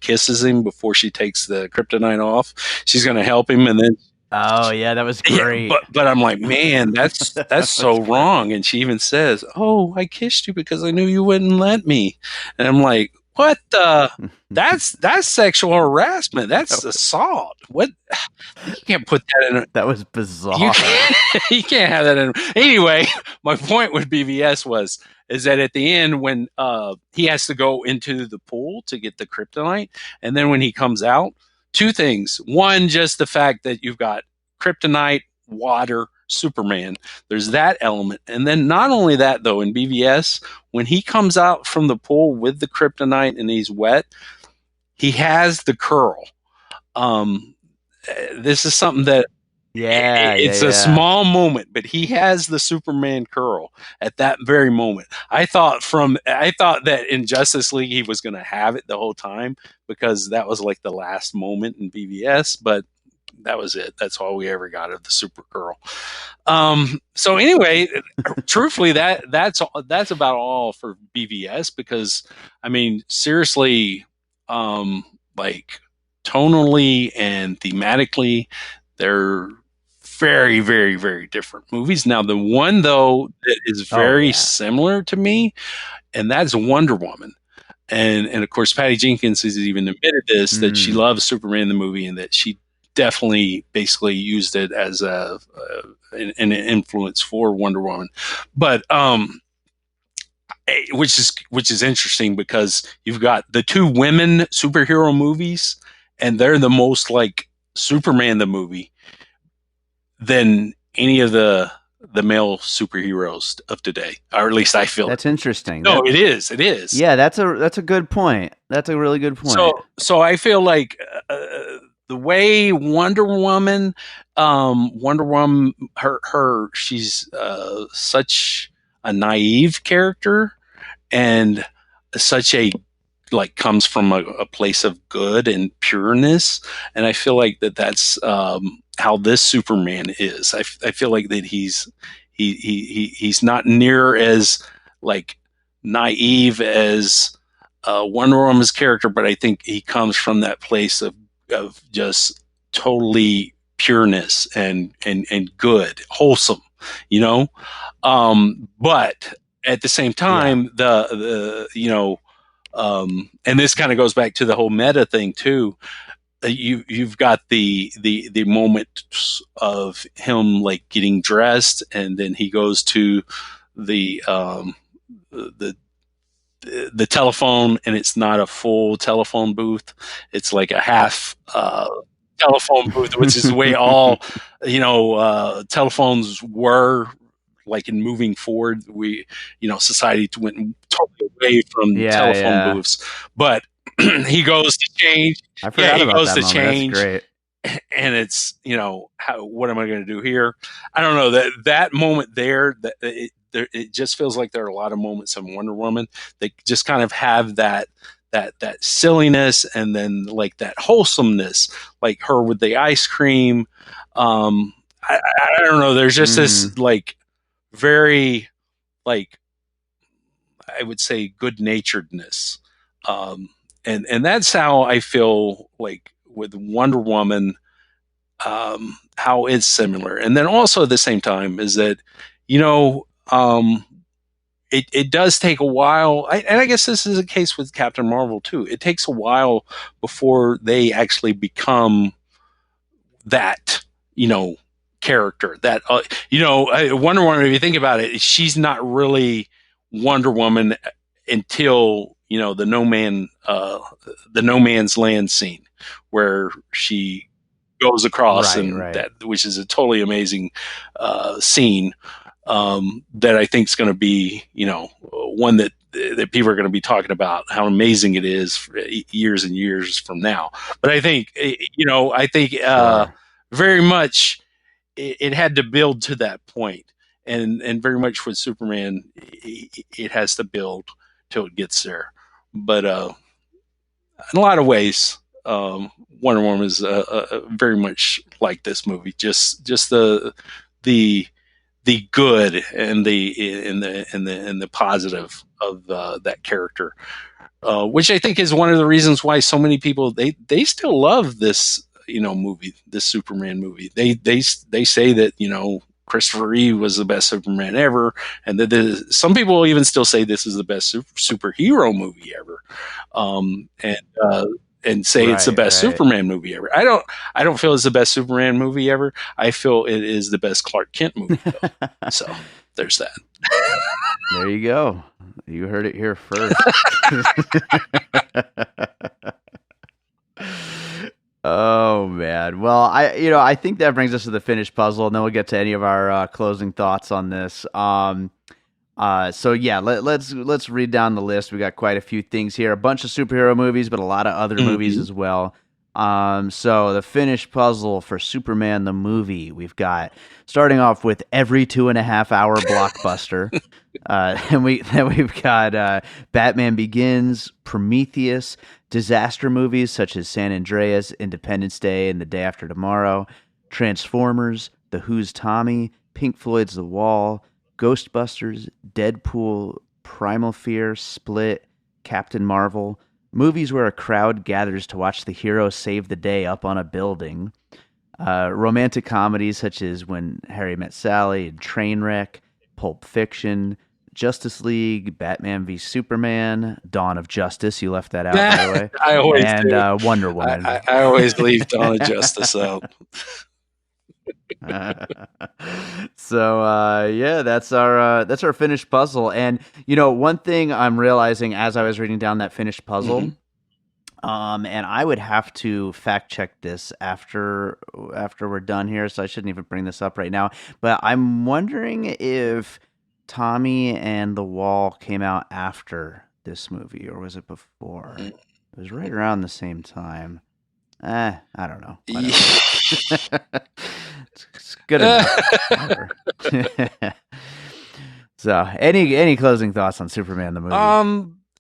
kisses him before she takes the kryptonite off. She's going to help him, and then oh yeah, that was great. Yeah, but I'm like, man, that's so wrong. And she even says, "Oh, I kissed you because I knew you wouldn't let me." And I'm like, what the? That's sexual harassment. That's assault. What? You can't put that in. That was bizarre. You can't have that in. Anyway, my point with BVS is that at the end when he has to go into the pool to get the kryptonite, and then when he comes out, two things. One, just the fact that you've got kryptonite, water, Superman. There's that element. And then not only that, though, in BVS, when he comes out from the pool with the kryptonite and he's wet, he has the curl. This is something that it's a small moment, but he has the Superman curl at that very moment. I thought that in Justice League he was going to have it the whole time because that was like the last moment in BVS, but that was it. That's all we ever got of the super curl. So anyway, truthfully, that's about all for BVS because I mean seriously, like tonally and thematically, they're very, very, very different movies. Now, the one, though, that is very similar to me, and that's Wonder Woman. And of course, Patty Jenkins has even admitted this, that she loves Superman the movie and that she definitely basically used it as an influence for Wonder Woman. But which is interesting because you've got the two women superhero movies, and they're the most like Superman the movie than any of the male superheroes of today, or at least I feel that's interesting. No, it is. It is. Yeah, that's a good point. That's a really good point. So I feel like the way Wonder Woman, she's such a naive character and such a comes from a place of good and pureness, and I feel like that's how this Superman is. I feel like that he's not near as naive as Wonder Woman's character, but I think he comes from that place of just totally pureness and good, wholesome, but at the same time, and this kind of goes back to the whole meta thing too. You've got the moment of him getting dressed, and then he goes to the telephone, and it's not a full telephone booth; it's like a half telephone booth, which is the way all telephones were. In moving forward, society went totally away from telephone booths. But he goes to change. I forgot about goes that to moment. change. That's great. And it's what am I going to do here? I don't know that moment there. It just feels like there are a lot of moments in Wonder Woman that just kind of have that silliness and then that wholesomeness, like her with the ice cream. I don't know. There's just this like very like I would say good naturedness, and that's how I feel like with Wonder Woman. How it's similar, and then also at the same time is that you know it does take a while, and I guess this is the case with Captain Marvel too. It takes a while before they actually become that character that Wonder Woman. If you think about it, she's not really Wonder Woman until the no man's land scene where she goes across, right. that which is a totally amazing scene that I think is going to be one that people are going to be talking about how amazing it is for years and years from now. But I think Sure. very much it had to build to that point, and very much with Superman, it has to build till it gets there. But in a lot of ways, Wonder Woman is very much like this movie. Just the good and the positive of that character, which I think is one of the reasons why so many people they still love this movie, this Superman movie. They say that Christopher Reeve was the best Superman ever, and that some people even still say this is the best superhero movie ever, and say it's the best Superman movie ever. I don't feel it's the best Superman movie ever. I feel it is the best Clark Kent movie. So there's that. There you go. You heard it here first. Oh man. Well, I think that brings us to the finished puzzle, and then we'll get to any of our closing thoughts on this. So yeah, let's read down the list. We got quite a few things here. A bunch of superhero movies, but a lot of other movies as well. So the finished puzzle for Superman the movie, we've got starting off with every 2.5 hour blockbuster. And we've got Batman Begins, Prometheus, disaster movies such as San Andreas, Independence Day, and The Day After Tomorrow, Transformers, The Who's Tommy, Pink Floyd's The Wall, Ghostbusters, Deadpool, Primal Fear, Split, Captain Marvel, movies where a crowd gathers to watch the hero save the day up on a building, romantic comedies such as When Harry Met Sally and Trainwreck, Pulp Fiction, Justice League, Batman v Superman, Dawn of Justice. You left that out, by the way. I always and do. Wonder Woman. I always leave Dawn of Justice out. So yeah, that's our finished puzzle. And one thing I'm realizing as I was reading down that finished puzzle, and I would have to fact check this after we're done here, so I shouldn't even bring this up right now. But I'm wondering if Tommy and the Wall came out after this movie, or was it before? It was right around the same time. I don't know. It's good enough. So, any closing thoughts on Superman the movie?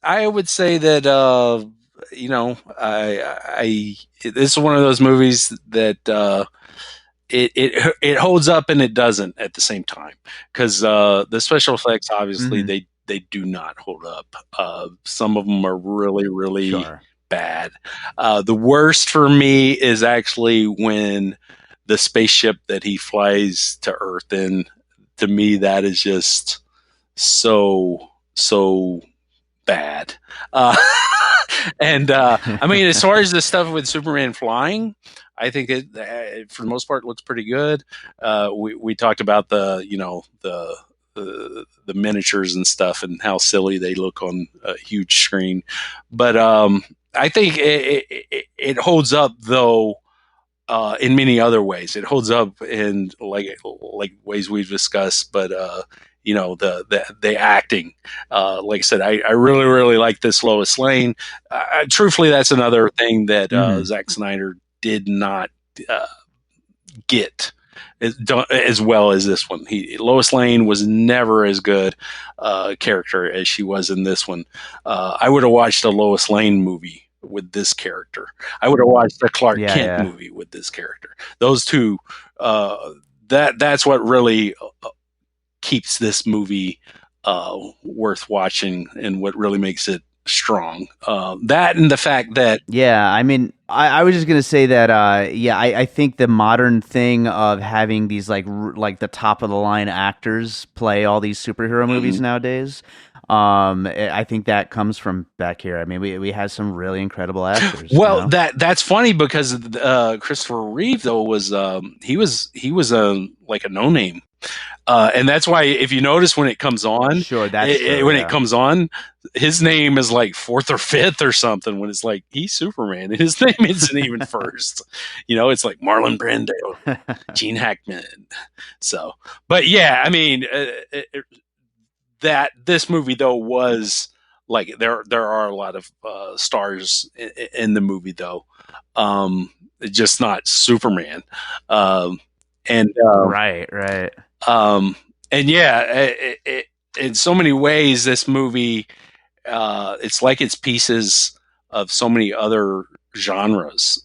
I would say that this is one of those movies that it holds up and it doesn't at the same time, because the special effects obviously they do not hold up. Some of them are really Sure. bad. The worst for me is actually when the spaceship that he flies to Earth in. To me, that is just so bad. And I mean, as far as the stuff with Superman flying, I think it for the most part looks pretty good. We talked about the miniatures and stuff and how silly they look on a huge screen, but I think it holds up though. In many other ways, it holds up in like ways we've discussed. But the acting, like I said, I really like this Lois Lane. Truthfully, that's another thing that Zack Snyder did not get as well as this one. Lois Lane was never as good a character as she was in this one. I would have watched a Lois Lane movie with this character. I would have watched the Clark Yeah, Kent yeah. movie with this character. Those two, uh, that's what really keeps this movie worth watching and what really makes it strong. That and the fact that Yeah, I mean, I was just gonna say that. Yeah, I think the modern thing of having these like the top of the line actors play all these superhero movies Mhm. nowadays. I think that comes from back here. I mean, we had some really incredible actors. You Well, know, that's funny because Christopher Reeve though was he was a like a no name. And that's why, if you notice when it comes on, sure, that's true. when it Yeah. comes on, his name is like fourth or fifth or something. When it's like he's Superman, and his name isn't even first. It's like Marlon Brando, Gene Hackman. So, but yeah, I mean, that this movie though was like there are a lot of stars in the movie though, just not Superman. Um, and Right, right. um, and yeah, in so many ways, this movie, it's like it's pieces of so many other genres.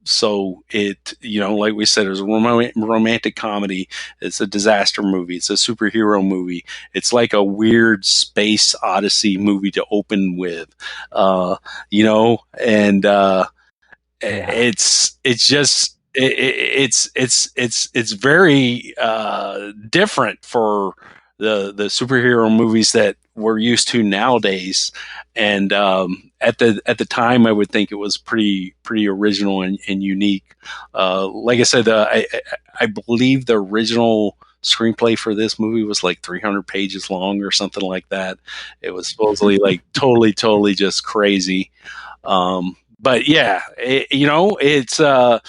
So like we said, it's a romantic comedy. It's a disaster movie. It's a superhero movie. It's like a weird space odyssey movie to open with, and Yeah. it's just it's very different for the superhero movies that we're used to nowadays. And at the time, I would think it was pretty original and unique. Like I said, I believe the original screenplay for this movie was like 300 pages long or something like that. It was supposedly like totally just crazy. But yeah, it's a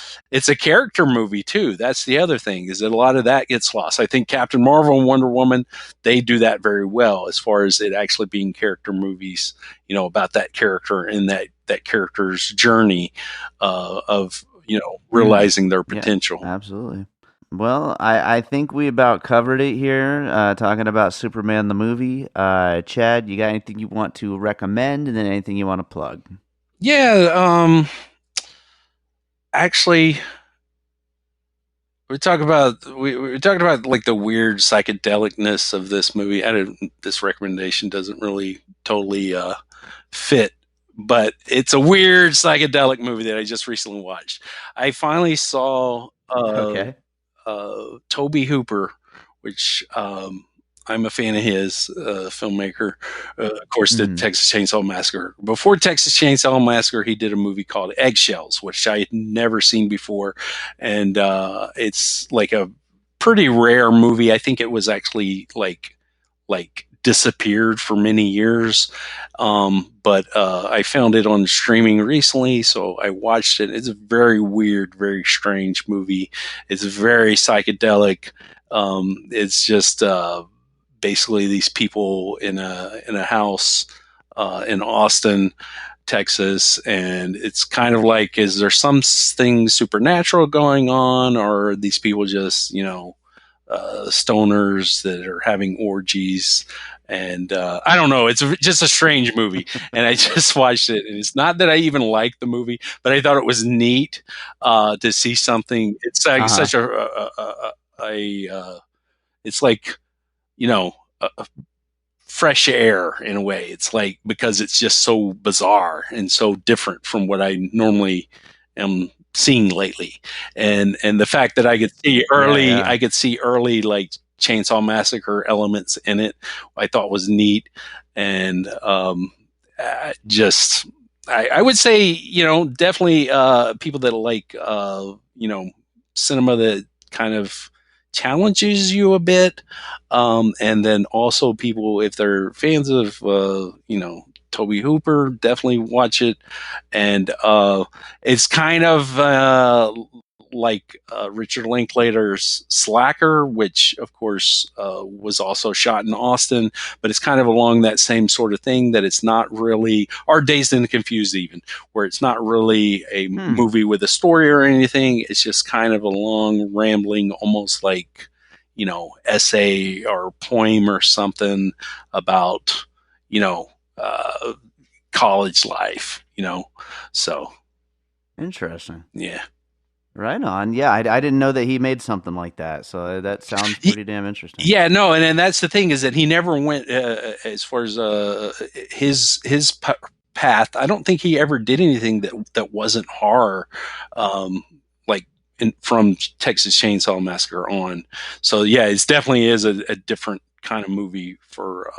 character movie too. That's the other thing, is that a lot of that gets lost. I think Captain Marvel and Wonder Woman, they do that very well as far as it actually being character movies. About that character and that character's journey of Mm. realizing their Yeah, potential. absolutely. Well, I think we about covered it here, talking about Superman the movie. Chad, you got anything you want to recommend, and then anything you want to plug? Yeah, actually, we talked about like the weird psychedelicness of this movie. This recommendation doesn't really totally fit, but it's a weird psychedelic movie that I just recently watched. I finally saw Okay. Toby Hooper, which I'm a fan of his, filmmaker. Of course, did Mm. Texas Chainsaw Massacre. Before Texas Chainsaw Massacre, he did a movie called Eggshells, which I had never seen before, and it's like a pretty rare movie. I think it was actually like disappeared for many years. But I found it on streaming recently, so I watched it. It's a very weird, very strange movie. It's very psychedelic. It's just basically these people in a house in Austin, Texas, and it's kind of like, is there something supernatural going on, or are these people just stoners that are having orgies? And I don't know. It's just a strange movie, and I just watched it. And it's not that I even liked the movie, but I thought it was neat to see something. It's like Uh-huh. such a it's like you know fresh air in a way. It's like, because it's just so bizarre and so different from what I normally am seeing lately. And the fact that Yeah, yeah. I could see early like Chainsaw Massacre elements in it, I thought was neat. And just I would say, definitely people that like cinema that kind of challenges you a bit, and then also people, if they're fans of Toby Hooper, definitely watch it. And it's kind of like Richard Linklater's Slacker, which of course was also shot in Austin, but it's kind of along that same sort of thing, that it's not really, or Dazed and Confused even, where it's not really a Hmm. movie with a story or anything. It's just kind of a long, rambling, almost like, essay or poem or something about, you know, uh, college life. So Interesting. yeah. Right on. Yeah, I didn't know that he made something like that. So that sounds pretty damn interesting. Yeah, no, and that's the thing is that he never went as far as his path. I don't think he ever did anything that wasn't horror, like from Texas Chainsaw Massacre on. So yeah, it definitely is a different kind of movie for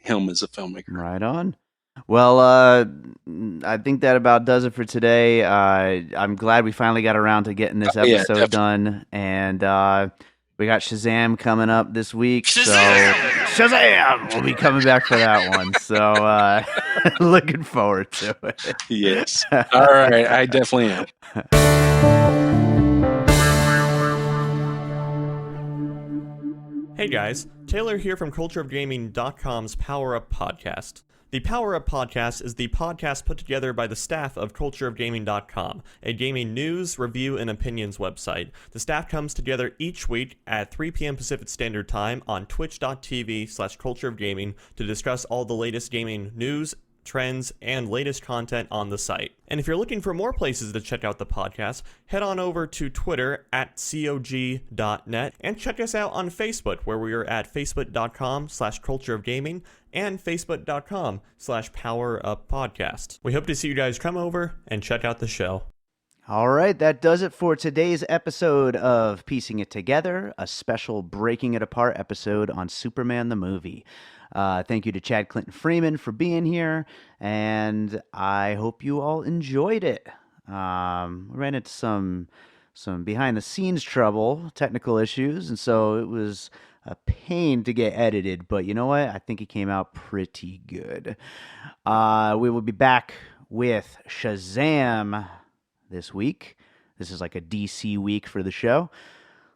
him as a filmmaker. Right on. Well, I think that about does it for today. I'm glad we finally got around to getting this Yeah, episode done, and we got Shazam coming up this week. Shazam! So Shazam! We'll be coming back for that one. So looking forward to it. Yes. All right. I definitely am. Hey guys, Taylor here from cultureofgaming.com's Power Up Podcast. The Power Up Podcast is the podcast put together by the staff of cultureofgaming.com, a gaming news, review, and opinions website. The staff comes together each week at 3 p.m. Pacific Standard Time on twitch.tv/cultureofgaming to discuss all the latest gaming news, trends, and latest content on the site. And if you're looking for more places to check out the podcast, head on over to Twitter at cog.net and check us out on Facebook, where we are at facebook.com/cultureofgaming and facebook.com/poweruppodcast. We hope to see you guys come over and check out the show. All right, that does it for today's episode of Piecing It Together, a special Breaking It Apart episode on Superman the movie. Thank you to Chad Clinton Freeman for being here, and I hope you all enjoyed it. We ran into some behind-the-scenes trouble, technical issues, and so it was a pain to get edited, but you know what? I think it came out pretty good. We will be back with Shazam this week. This is like a DC week for the show.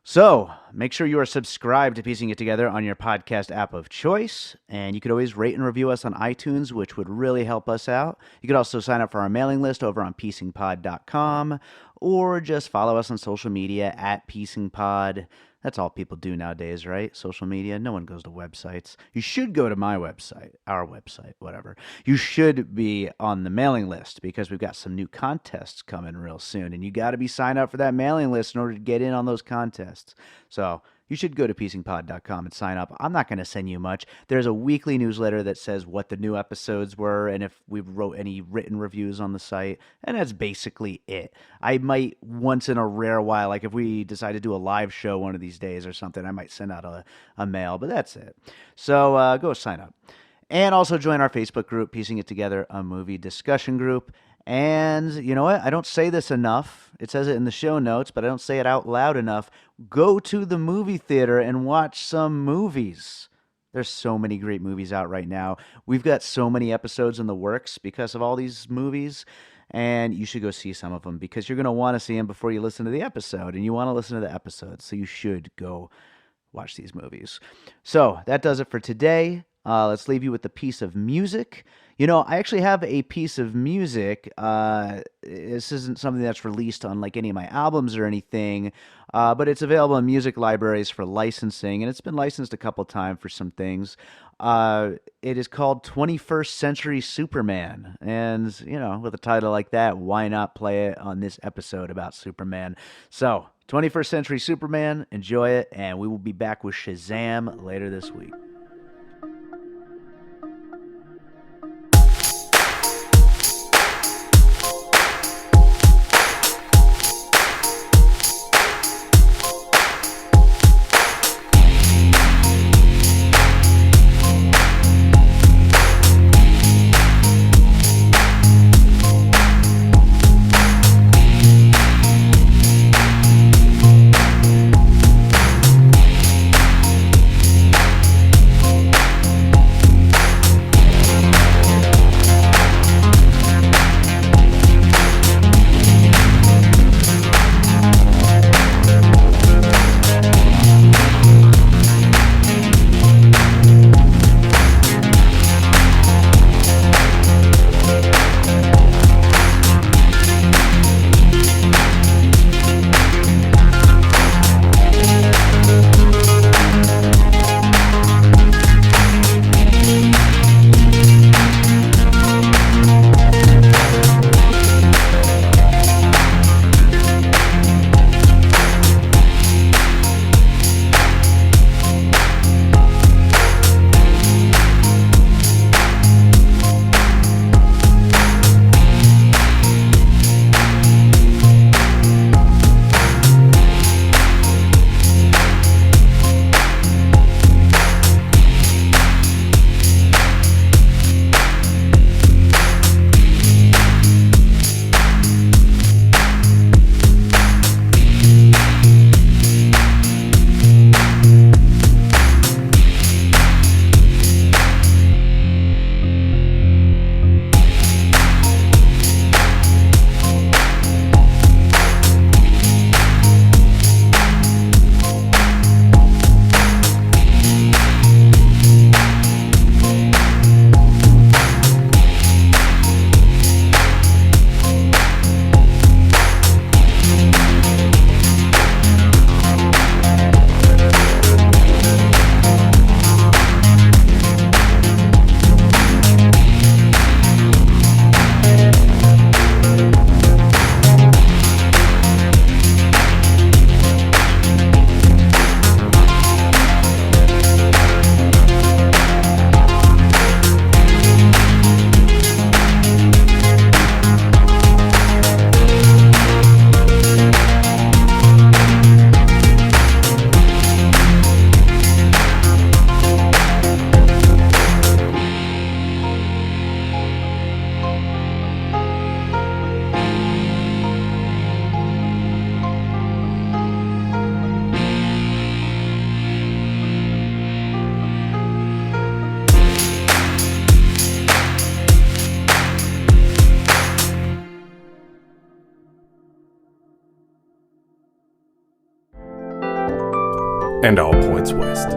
So make sure you are subscribed to Piecing It Together on your podcast app of choice. And you could always rate and review us on iTunes, which would really help us out. You could also sign up for our mailing list over on piecingpod.com or just follow us on social media at piecingpod. That's all people do nowadays, right? Social media. No one goes to websites. You should go to my website, our website, whatever. You should be on the mailing list because we've got some new contests coming real soon. And you got to be signed up for that mailing list in order to get in on those contests. So you should go to piecingpod.com and sign up. I'm not going to send you much. There's a weekly newsletter that says what the new episodes were and if we wrote any written reviews on the site. And that's basically it. I might once in a rare while, like if we decide to do a live show one of these days or something, I might send out a mail, but that's it. So go sign up. And also join our Facebook group, Piecing It Together, a movie discussion group. And you know what? I don't say this enough. It says it in the show notes, but I don't say it out loud enough. Go to the movie theater and watch some movies. There's so many great movies out right now. We've got so many episodes in the works because of all these movies. And you should go see some of them because you're going to want to see them before you listen to the episode. And you want to listen to the episode. So you should go watch these movies. So that does it for today. Let's leave you with a piece of music. You know, I actually have a piece of music. This isn't something that's released on like any of my albums or anything, but it's available in music libraries for licensing, and it's been licensed a couple times for some things. It is called 21st Century Superman, and, you know, with a title like that, why not play it on this episode about Superman? So, 21st Century Superman, enjoy it, and we will be back with Shazam later this week. and all points west.